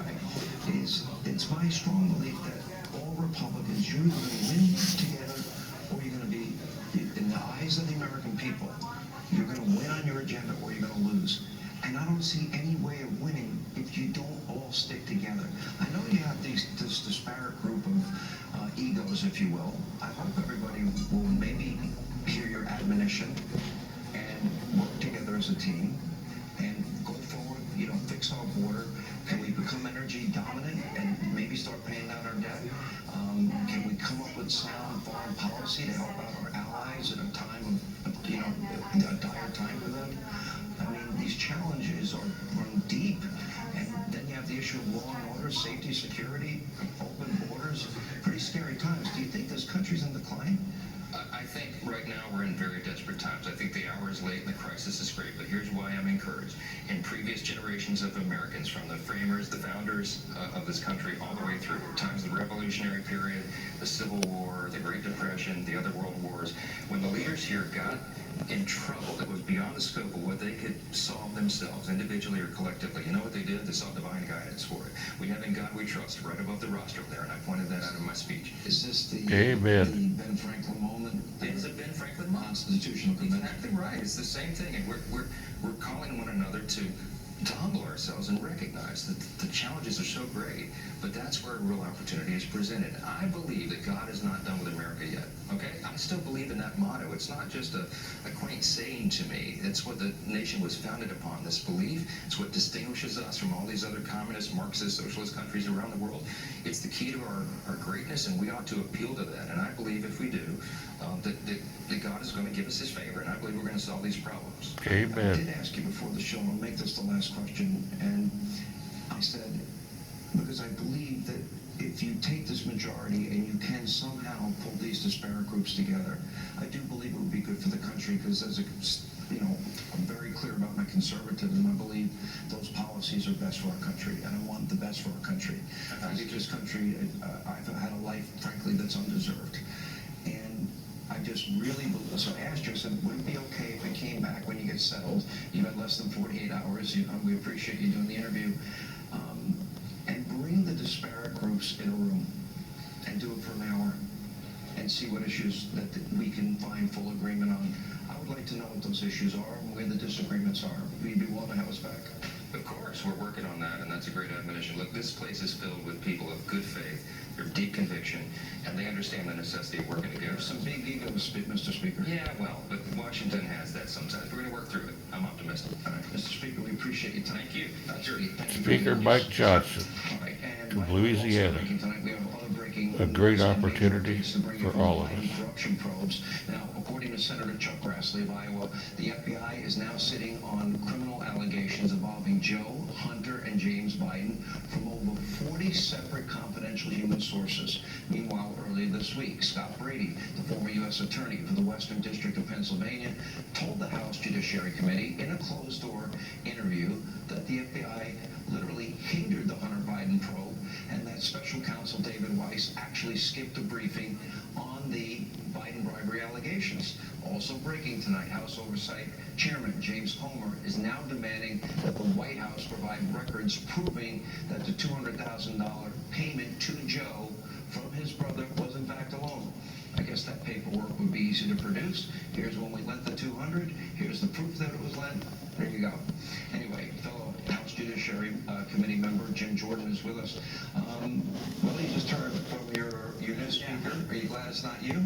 It's my strong belief that all Republicans, you're either going to win together or you're going to be, in the eyes of the American people, you're going to win on your agenda or you're going to lose. And I don't see any way of winning if you don't all stick together. I know you have this disparate group of egos, if you will. I hope everybody will maybe hear your admonition and work together as a team and go forward, fix our border. Can we become energy dominant and maybe start paying down our debt? Can we come up with sound foreign policy to help out our allies at a time of, a dire time for them? I mean, these challenges run deep, and then you have the issue of law and order, safety, security, open borders, pretty scary times. Do you think this country's in decline?
I think right now we're in very desperate times. I think the hour is late and the crisis is great, but here's why I'm encouraged. In previous generations of Americans, from the framers, the founders of this country, all the way through times of the Revolutionary period, the Civil War, the Great Depression, the other world wars, when the leaders here got in trouble that was beyond the scope of what they could solve themselves, individually or collectively, you know what they did? They sought divine guidance for it. We have In God We Trust right above the rostrum there, and I pointed that out in my speech.
Is this the Ben Franklin moment?
It is a Ben Franklin moment.
Constitutional convention.
Exactly right. It's the same thing, and we're calling one another to humble ourselves and recognize that the challenges are so great, but that's where a real opportunity is presented. I believe that God is not done with America yet, okay? I still believe in that motto. It's not just a quaint saying to me. It's what the nation was founded upon, this belief. It's what distinguishes us from all these other communist, Marxist, socialist countries around the world. It's the key to our greatness, and we ought to appeal to that. And I believe if we do, that God is going to give us his favor, and I believe we're going to solve these problems.
Amen. I did ask you before the show, and I'll make this the last question, and I said, because I believe that if you take this majority and you can somehow pull these disparate groups together, I do believe it would be good for the country, because I'm very clear about my conservatism. I believe those policies are best for our country, and I want the best for our country. I think this country, I've had a life, frankly, that's undeserved. And I just really believe, so I asked you, I said, would it be okay if I came back when you get settled? You've had less than 48 hours. We appreciate you doing the interview. And bring the disparate groups in a room and do it for an hour and see what issues that we can find full agreement on. I would like to know what those issues are and where the disagreements are. Will you be willing to have us back?
Of course, we're working on that, and that's a great admonition. Look, this place is filled with people of good faith, they're of deep conviction, and they understand the necessity of working together.
There's some big egos, Mr. Speaker.
Yeah, well, but Washington has that sometimes. We're going to work through it. I'm optimistic.
All right, Mr. Speaker, we appreciate your time.
Thank you.
Sure. Thank you.
Speaker Mike Johnson,
All right, and
of Louisiana.
tonight we have other breaking
A great
news and
opportunity
major updates to bring you
for
from
all of
Biden
us.
corruption probes. Now, according to Senator Chuck Grassley of Iowa, the FBI is now sitting on criminal allegations involving Joe, Hunter, and James Biden from over 40 separate confidential human sources. Meanwhile, earlier this week, Scott Brady, the former U.S. Attorney for the Western District of Pennsylvania, told the House Judiciary Committee in a closed-door interview that the FBI literally hindered the Hunter Biden probe, and that special counsel David Weiss actually skipped a briefing on the Biden bribery allegations. Also breaking tonight, House Oversight Chairman James Comer is now demanding that the White House provide records proving that the $200,000 payment to Joe from his brother was in fact a loan. I guess that paperwork would be easy to produce. Here's when we lent the 200. Here's the proof that it was lent. There you go. Anyway, fellow House Judiciary Committee member Jim Jordan is with us. Well, you just heard from your new speaker. Are you glad it's not you?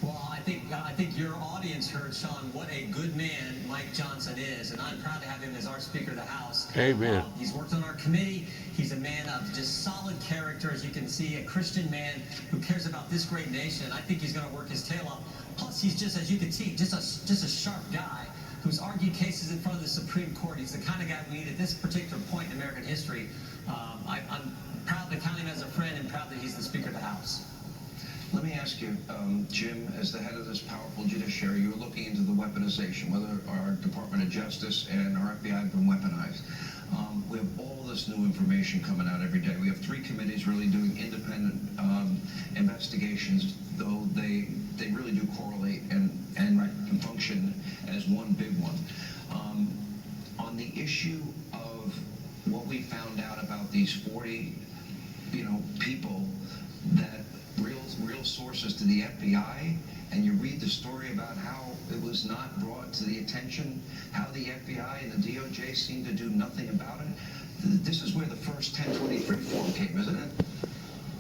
Well, I think your audience heard, Sean, what a good man Mike Johnson is, and I'm proud to have him as our Speaker of the House.
Amen.
He's worked on our committee. He's a man of just solid character, as you can see, a Christian man who cares about this great nation. I think he's going to work his tail off. Plus, he's just, as you can see, just a sharp guy who's argued cases in front of the Supreme Court. He's the kind of guy we need at this particular point in American history. I'm proud to count him as a friend and proud that he's the Speaker of the House.
Let me ask you, Jim, as the head of this powerful judiciary, you're looking into the weaponization, whether our Department of Justice and our FBI have been weaponized. We have all this new information coming out every day. We have 3 committees really doing independent investigations, though they really do correlate and function as one big one. On the issue of what we found out about these 40, people that real sources to the FBI, and you read the story about how it was not brought to the attention, how the FBI and the DOJ seemed to do nothing about it. This is where the first 1023 form came, isn't it?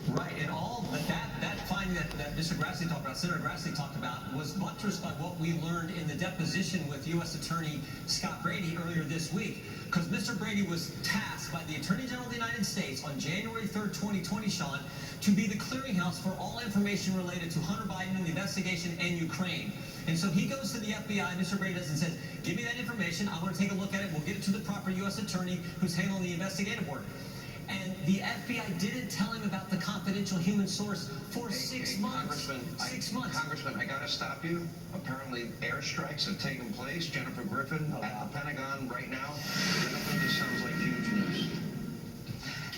Right, and all that finding that Mr. Grassley talked about, Senator Grassley talked about, was buttressed by what we learned in the deposition with U.S. Attorney Scott Brady earlier this week. Because Mr. Brady was tasked by the Attorney General of the United States on January 3rd, 2020, Sean, to be the clearinghouse for all information related to Hunter Biden and the investigation and Ukraine. And so he goes to the FBI, Mr. Brady does, and says, give me that information, I want to take a look at it, we'll get it to the proper U.S. attorney who's handling the investigative work. And the FBI didn't tell him about the confidential human source for 6 months.
Congressman, I gotta stop you. Apparently airstrikes have taken place. Jennifer Griffin at the Pentagon right now. This sounds like huge news.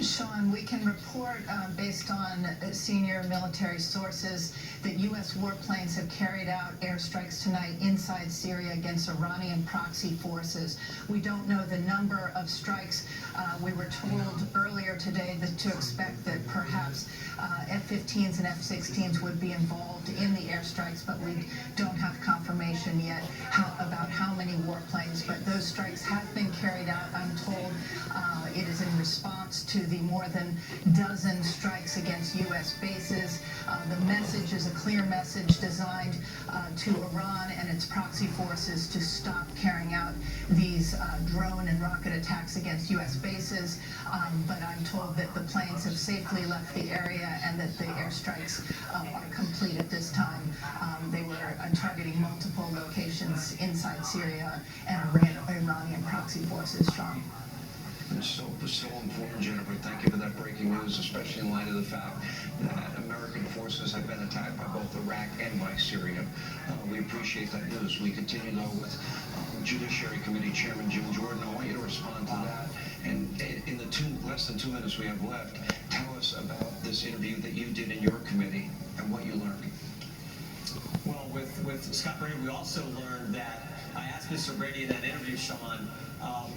Sean, we can report, based on senior military sources, that U.S. warplanes have carried out airstrikes tonight inside Syria against Iranian proxy forces. We don't know the number of strikes. We were told earlier today to expect that perhaps F-15s and F-16s would be involved in the airstrikes, but we don't have confirmation yet about how many warplanes. But those strikes have been carried out, I'm told. It is in response to the more than dozen strikes against U.S. bases. The message is a clear message designed to Iran and its proxy forces to stop carrying out these drone and rocket attacks against U.S. bases. But I'm told that the planes have safely left the area and that the airstrikes are complete at this time. They were targeting multiple locations inside Syria and Iranian proxy forces, Sean.
It's so important, Jennifer. Thank you for that breaking news, especially in light of the fact that American forces have been attacked by both Iraq and by Syria. We appreciate that news. We continue, though, with Judiciary Committee Chairman Jim Jordan. I want you to respond to that. And in the less than 2 minutes we have left, tell us about this interview that you did in your committee and what you learned.
Well, with Scott Brady, we also learned that I asked Mr. Brady in that interview, Sean,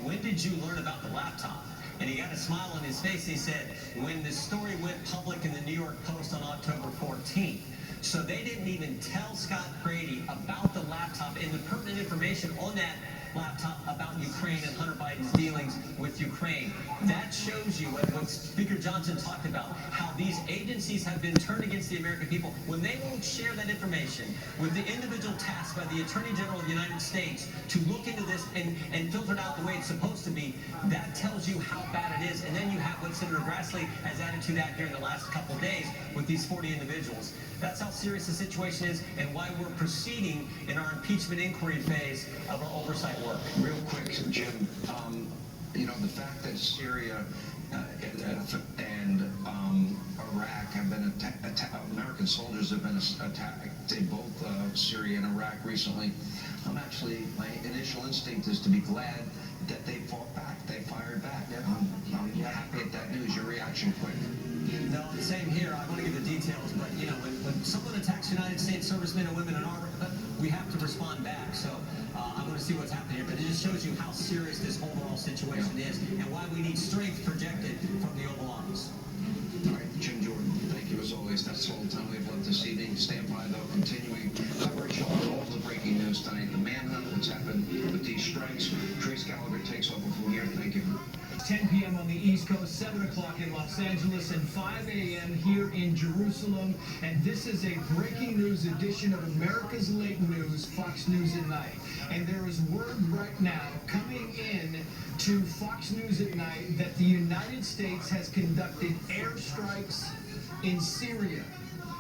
when did you learn about the laptop? And he got a smile on his face. He said, when the story went public in the New York Post on October 14th. So they didn't even tell Scott Brady about the laptop and the pertinent information on that laptop about Ukraine and Hunter Biden's dealings with Ukraine. That shows you what Speaker Johnson talked about, how these agencies have been turned against the American people when they won't share that information with the individual tasked by the Attorney General of the United States to look into this and filter it out the way it's supposed to be. That tells you how bad it is. And then you have what Senator Grassley has added to that here in the last couple of days with these 40 individuals. That's how serious the situation is and why we're proceeding in our impeachment inquiry phase of our oversight work.
Real quick, Jim, you know, the fact that Syria and Iraq have been attacked, American soldiers have been attacked in both Syria and Iraq recently. My initial instinct is to be glad that they fought back, they fired back. I'm happy at that news. Your reaction, quick.
No, same here. I want to give the details, but you know, when someone attacks United States servicemen and women in our, we have to respond back. So I want to see what's happening here, but it just shows you how serious this overall situation is and why we need strength projected from the Oval Office.
All right, Jim Jordan, thank you as always. That's all the time we have left this evening. Stand by, though, continuing coverage of all the breaking news tonight. The manhunt, what's happened with these strikes. Trace Gallagher takes over from here. Thank you.
10 p.m. on the East Coast, 7 o'clock in Los Angeles, and 5 a.m. here in Jerusalem. And this is a breaking news edition of America's Late News, Fox News at Night. And there is word right now coming in to Fox News at Night that the United States has conducted airstrikes in Syria.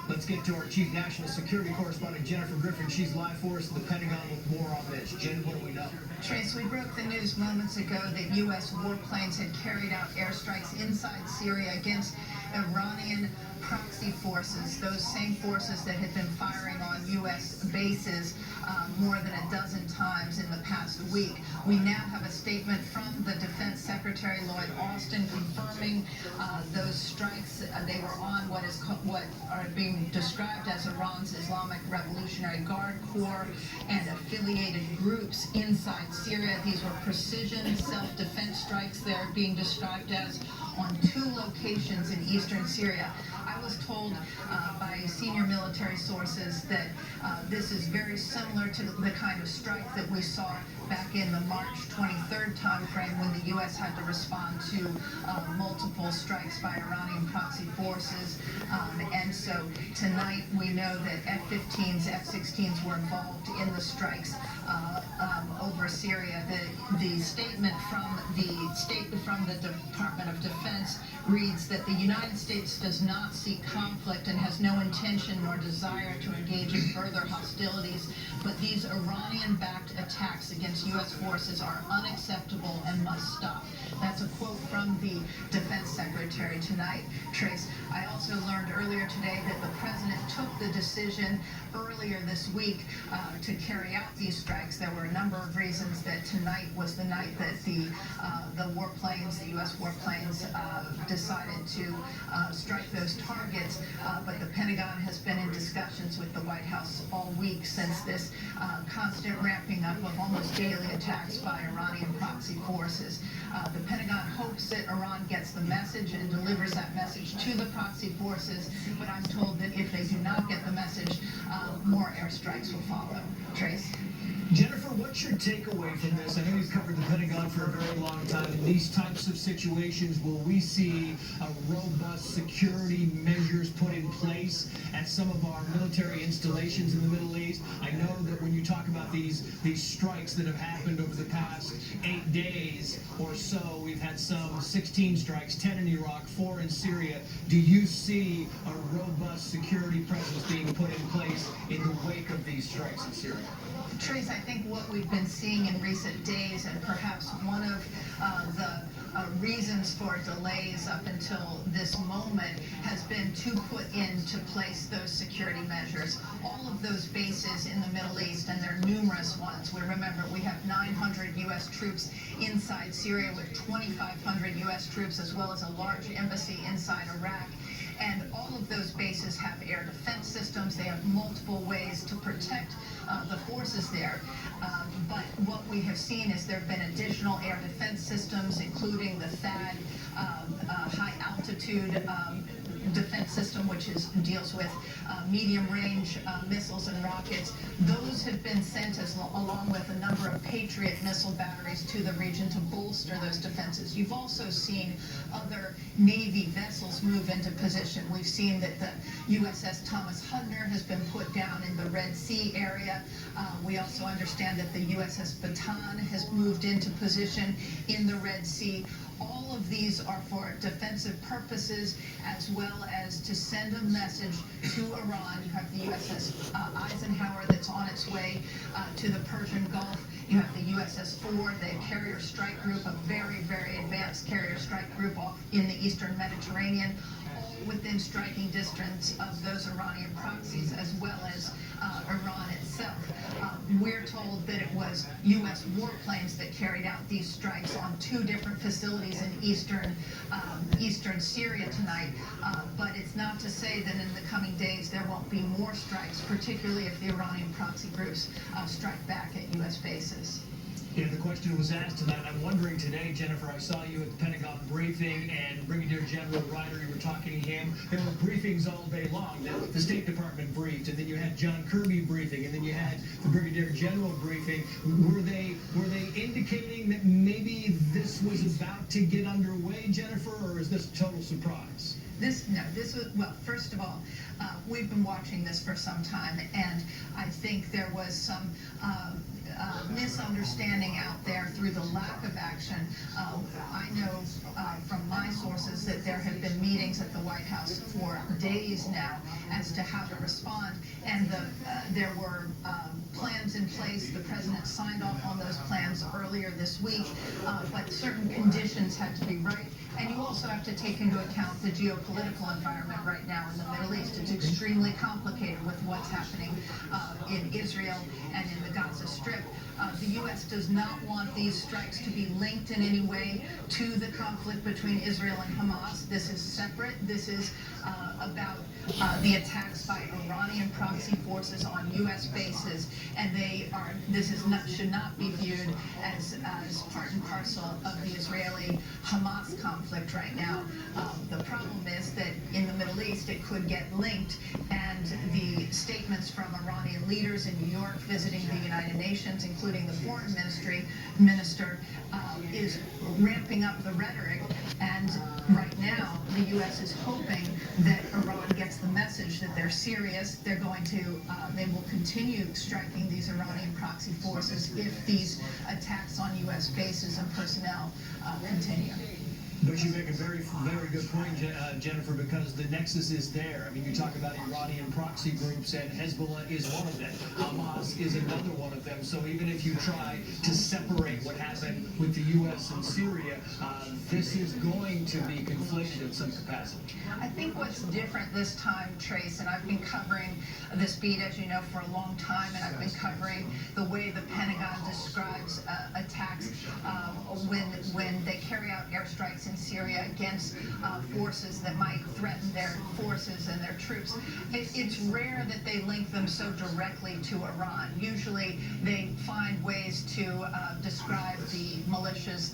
Let's get to our Chief National Security Correspondent, Jennifer Griffin. She's live for us at the Pentagon with more on this. Jen, what do we know?
Trace, we broke the news moments ago that U.S. warplanes had carried out airstrikes inside Syria against Iranian proxy forces, those same forces that had been firing on U.S. bases more than a dozen times in the past week. We now have a statement from the Defense Secretary Lloyd Austin confirming those strikes. They were on what are being described as Iran's Islamic Revolutionary Guard Corps and affiliated groups inside Syria. These were precision self-defense strikes. They're being described as on 2 locations in eastern Syria. I was told by senior military sources that this is very similar to the kind of strike that we saw back in the March 23rd timeframe when the U.S. had to respond to multiple strikes by Iranian proxy forces. And so tonight we know that F-15s, F-16s were involved in the strikes over Syria. The statement from the Department of Defense reads that the United States does not seek conflict and has no intention nor desire to engage in further hostilities, but these Iranian-backed attacks against U.S. forces are unacceptable and must stop. That's a quote from the Defense Secretary tonight. Trace, I also learned earlier today that the President took the decision earlier this week to carry out these strikes. There were a number of reasons that tonight was the night that the warplanes, the U.S. warplanes, decided to strike those targets, but the Pentagon has been in discussions with the White House all week since this constant ramping up of almost daily attacks by Iranian proxy forces. The Pentagon hopes that Iran gets the message and delivers that message to the proxy forces, but I'm told that if they do not get the message, more airstrikes will follow. Trace?
Jennifer, what's your takeaway from this? I know you've covered the Pentagon for a very long time. In these types of situations, will we see robust security measures put in place at some of our military installations in the Middle East? I know that when you talk about these strikes that have happened over the past 8 days or so, we've had some 16 strikes, 10 in Iraq, 4 in Syria. Do you see a robust security presence being put in place in the wake of these strikes in Syria?
Trace, I I think what we've been seeing in recent days, and perhaps one of the reasons for delays up until this moment, has been to put into place those security measures. All of those bases in the Middle East, and there are numerous ones. We remember we have 900 U.S. troops inside Syria with 2,500 U.S. troops, as well as a large embassy inside Iraq. And all of those bases have air defense systems. They have multiple ways to protect the forces there. But what we have seen is there have been additional air defense systems, including the THAAD high altitude defense system, which deals with medium-range missiles and rockets. Those have been sent along with a number of Patriot missile batteries to the region to bolster those defenses. You've also seen other Navy vessels move into position. We've seen that the USS Thomas Hudner has been put down in the Red Sea area. We also understand that the USS Bataan has moved into position in the Red Sea. All of these are for defensive purposes, as well as to send a message to Iran. You have the USS Eisenhower that's on its way to the Persian Gulf. You have the USS Ford, the carrier strike group, a very, very advanced carrier strike group in the Eastern Mediterranean, all within striking distance of those Iranian proxies, as well as Iran itself. We're told that it was U.S. warplanes that carried out these strikes on 2 different facilities in eastern Syria tonight. But it's not to say that in the coming days there won't be more strikes, particularly if the Iranian proxy groups strike back at U.S. bases.
Yeah, the question was asked tonight. I'm wondering today, Jennifer, I saw you at the Pentagon briefing, and Brigadier General Ryder, you were talking to him. There were briefings all day long. The State Department briefed, and then you had John Kirby briefing, and then you had the Brigadier General briefing. Were they indicating that maybe this was about to get underway, Jennifer, or is this a total surprise?
This was, well, first of all, we've been watching this for some time, and I think there was some misunderstanding out there through the lack of action. I know from my sources that there have been meetings at the White House for days now as to how to respond, and there were plans in place. The president signed off on those plans earlier this week, but certain conditions had to be right. And you also have to take into account the geopolitical environment right now in the Middle East. It's extremely complicated with what's happening in Israel and in the Gaza Strip. The U.S. does not want these strikes to be linked in any way to the conflict between Israel and Hamas. This is separate. This is about the attacks by Iranian proxy forces on U.S. bases, and should not be viewed as part and parcel of the Israeli-Hamas conflict right now. The problem is that in the Middle East it could get linked, and the statements from Iranian leaders in New York visiting the United Nations, including the foreign minister, is ramping up the rhetoric. And right now, the U.S. is hoping that Iran gets the message that they're serious. They will continue striking these Iranian proxy forces if these attacks on U.S. bases and personnel continue.
But you make a very, very good point, Jennifer, because the nexus is there. I mean, you talk about Iranian proxy groups, and Hezbollah is one of them. Hamas is another one of them. So even if you try to separate what happened with the U.S. and Syria, this is going to be conflated in some capacity.
I think what's different this time, Trace, and I've been covering this beat, as you know, for a long time, and I've been covering the way the Pentagon describes attacks when they carry out airstrikes in Syria against forces that might threaten their forces and their troops. It's rare that they link them so directly to Iran. Usually they find ways to describe the militias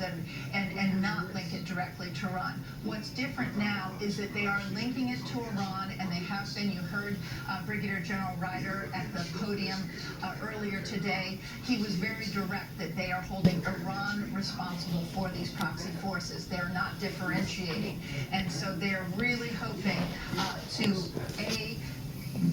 and not link it directly to Iran. What's different now is that they are linking it to Iran, and they have been. You heard Brigadier General Ryder at the podium earlier today. He was very direct that they are holding Iran responsible for these proxy forces. They're not differentiating, and so they're really hoping to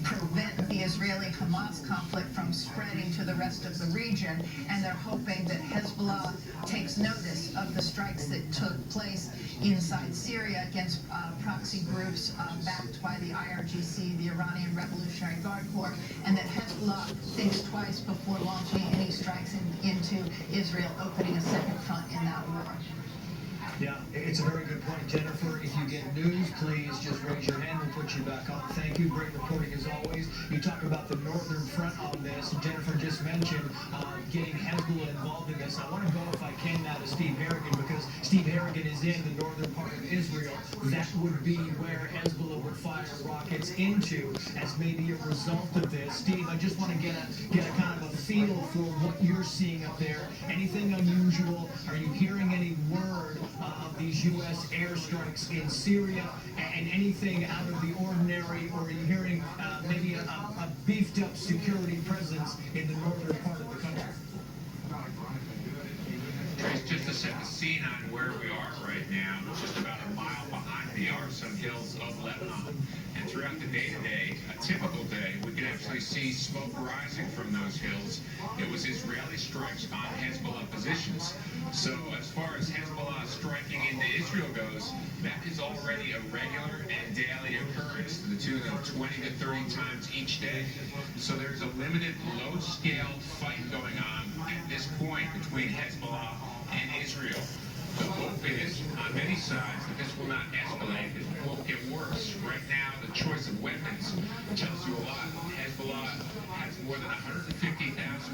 prevent the Israeli-Hamas conflict from spreading to the rest of the region, and they're hoping that Hezbollah takes notice of the strikes that took place inside Syria against proxy groups backed by the IRGC, the Iranian Revolutionary Guard Corps, and that Hezbollah thinks twice before launching any strikes into Israel, opening a second front in that war.
Yeah, it's a very good point, Jennifer. If you get news, please just raise your hand. We'll put you back on. Thank you. Great reporting as always. You talk about the northern front on this. Jennifer just mentioned getting Hezbollah involved in this. I want to go, if I can, now to Steve Harrigan, because Steve Harrigan is in the northern part of Israel. That would be where Hezbollah would fire rockets into as maybe a result of this. Steve, I just want to get a kind of a feel for what you're seeing up there. Anything unusual? Are you hearing any word of these U.S. airstrikes in Syria, and anything out of the ordinary, or are you hearing maybe a beefed up security presence in the northern part of the country?
Trace, just to set the scene on where we are right now, just about a mile behind me are some hills of Lebanon. And throughout the day today, a typical day, we could actually see smoke rising from those hills. It was Israeli strikes on Hezbollah positions. So as far as Hezbollah striking into Israel goes, that is already a regular and daily occurrence to the tune of 20 to 30 times each day. So there's a limited, low-scale fight going on at this point between Hezbollah and Israel. The hope is, on many sides, that this will not escalate, it won't get worse. Right now, the choice of weapons tells you a lot. Hezbollah has more than 150,000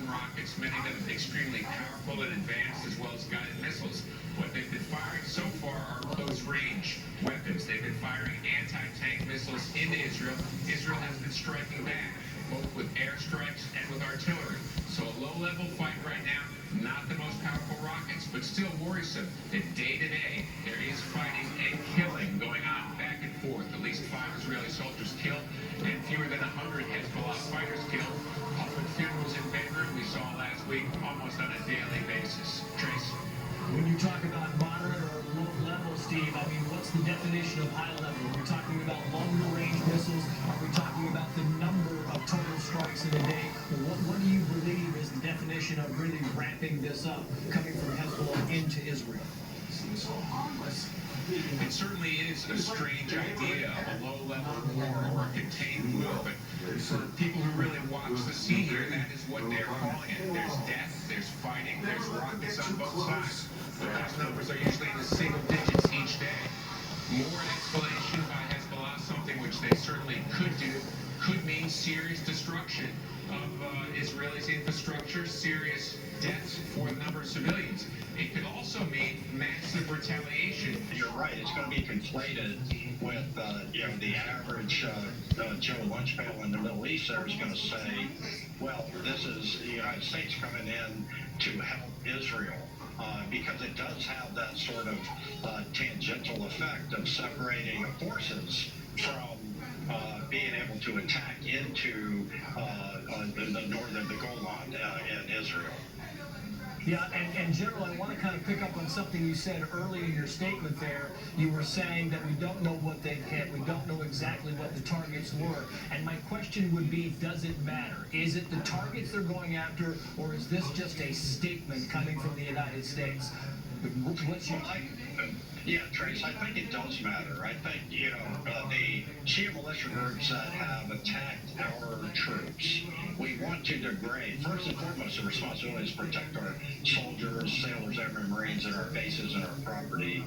rockets, many of them extremely powerful and advanced, as well as guided missiles. What they've been firing so far are close-range weapons. They've been firing anti-tank missiles into Israel. Israel has been striking back, both with airstrikes and with artillery. So a low-level fight right now, not the most powerful rockets, but still worrisome that day to day there is fighting and killing going on back and forth. At least 5 Israeli soldiers killed and fewer than 100 Hezbollah fighters killed. Public funerals in Beirut we saw last week almost on a daily basis. Trace?
When you talk about moderate or low level, Steve, I mean, what's the definition of high level? Are we talking about longer range missiles? Are we talking about the number of total strikes in a day? What do you believe is the definition of really ramping this up, coming from Hezbollah into Israel?
It certainly is a strange idea of a low-level war or a contained move, but for people who really watch the scene here, that is what they're calling it. There's death, there's fighting, there's rockets on both sides. But those numbers are usually in the single digits each day. More escalation by Hezbollah, something which they certainly could do, could mean serious destruction of Israelis' infrastructure, serious deaths for a number of civilians. It could also mean massive retaliation.
You're right. It's going to be conflated with, the average Joe Lunchpail in the Middle East there is going to say, well, this is the United States coming in to help Israel. Because it does have that sort of tangential effect of separating forces from being able to attack into the northern, the Golan in Israel.
Yeah, and General, I want to kind of pick up on something you said early in your statement there. You were saying that we don't know what they've hit. We don't know exactly what the targets were. And my question would be, does it matter? Is it the targets they're going after, or is this just a statement coming from the United States? What's your...
Yeah, Trace, I think it does matter. I think, the Shia militia groups that have attacked our troops, we want to degrade. First and foremost, the responsibility is to protect our soldiers, sailors, airmen, Marines, and our bases and our property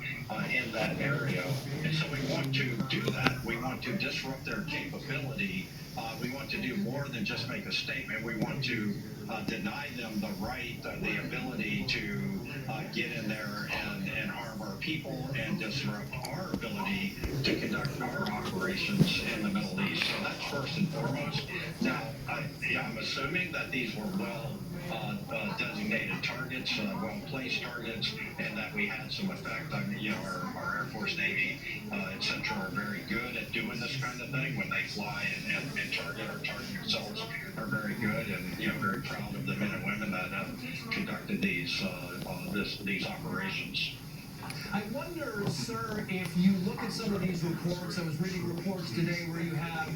in that area. And so we want to do that. We want to disrupt their capability. We want to do more than just make a statement. We want to deny them the right, the ability to get in there and harm our people and disrupt our ability to conduct our operations in the Middle East. So that's first and foremost. Now, I'm assuming that these were well designated targets, well-placed targets, and that we had some effect. I mean, our Air Force, Navy, et cetera, are very good at doing this kind of thing when they fly and target. Our target results are very good, and very proud of the men and women that have conducted these operations.
I wonder, sir, if you look at some of these reports, I was reading reports today where you have,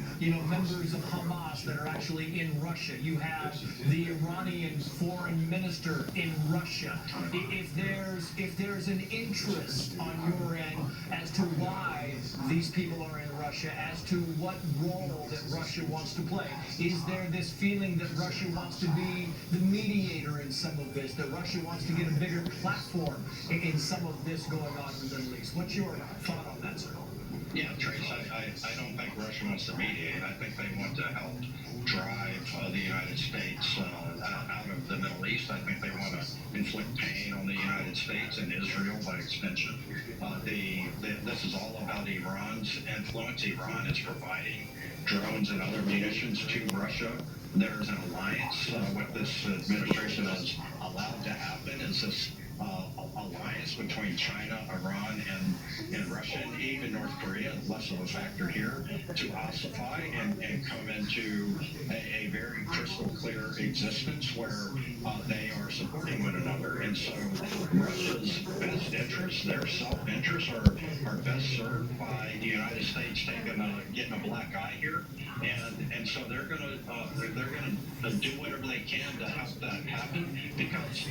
members of Hamas that are actually in Russia. You have the Iranian foreign minister in Russia. If there's an interest on your end as to why these people are in Russia, as to what role that Russia wants to play, is there this feeling that Russia wants to be the mediator in some of this, that Russia wants to get a bigger platform in some of this going on in the Middle East? What's your thought on that, sir?
Yeah, Trace, I don't think Russia wants to mediate. I think they want to help drive the United States out of the Middle East. I think they want to inflict pain on the United States and Israel by extension. This is all about Iran's influence. Iran is providing drones and other munitions to Russia. There's an alliance. What this administration has allowed to happen is this alliance between China, Iran, and Russia, and even North Korea, less of a factor here, to ossify and come into a very crystal clear existence where they are supporting one another. And so Russia's best interests, their self-interests, are best served by the United States getting a black eye here. And so they're gonna do whatever they can to help that happen, because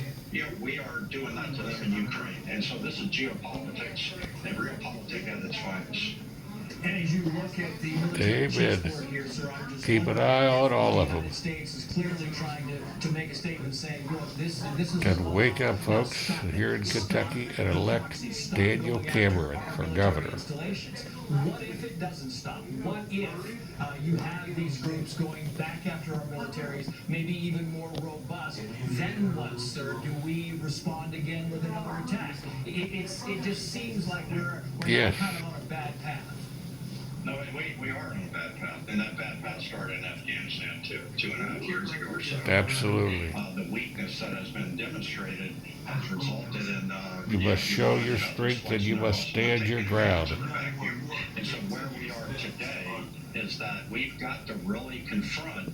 we are doing that to them in Ukraine. And so this is geopolitics and realpolitik at its finest.
And as you look at the military
David,
chessboard here, sir, I'm just
keep an
wondering,
eye on all of
the
them.
United States is clearly trying to make a statement saying, look, this is
And wake up, folks, here in Kentucky and elect Daniel Cameron for governor.
What if it doesn't stop? What if you have these groups going back after our militaries, maybe even more robust? Then what, sir? Do we respond again with another attack? It just seems like we're
Yes.
kind of on a bad path.
No, we are on a bad path, and that bad path started in Afghanistan too, 2.5 years ago or so.
Absolutely.
The weakness that has been demonstrated has resulted in.
You must show your strength and you must stand your ground.
And so where we are today is that we've got to really confront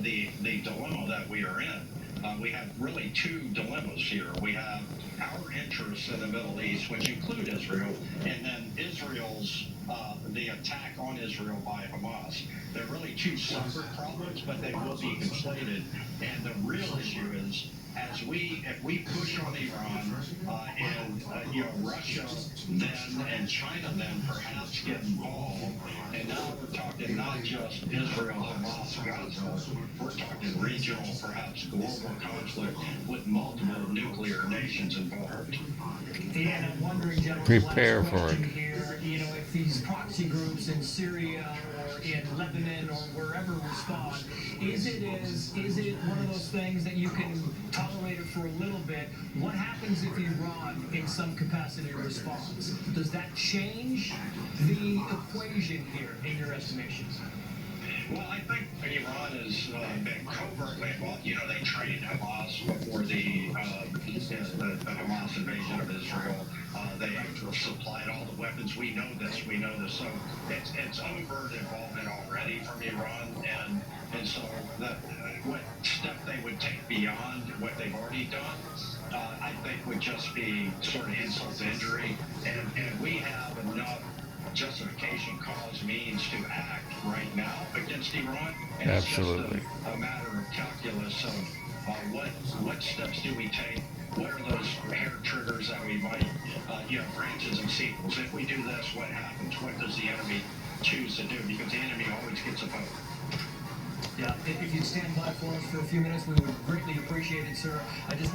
the dilemma that we are in. We have really two dilemmas here. We have our interests in the Middle East, which include Israel, and then Israel's the attack on Israel by Hamas. They're really two separate problems, but they will be conflated. And the real issue is, if we push on Iran and Russia then and China then perhaps get involved, and now we're talking not just Israel, Hamas, Gaza, we're talking regional, perhaps global conflict with multiple nuclear nations involved.
And I'm wondering, gentlemen,
Prepare
last
for
question
it.
here, if these proxy groups in Syria or in Lebanon or wherever respond, is it one of those things that you can tolerate it for a little bit? What happens if Iran in some capacity responds? Does that change the equation here in your estimations?
Well, I think Iran has been covertly involved. They trained Hamas before the Hamas invasion of Israel. They supplied all the weapons. We know this. So it's overt involvement already from Iran, and so what step they would take beyond what they've already done, I think would just be sort of insult to injury, and we have enough justification, cause, means to act right now against Iran. And
Absolutely.
It's just a matter of calculus of what steps do we take? What are those hair triggers that we might, branches and sequels? If we do this, what happens? What does the enemy choose to do? Because the enemy always gets a vote.
Yeah, if you'd stand by for us for a few minutes, we would greatly appreciate it, sir. I just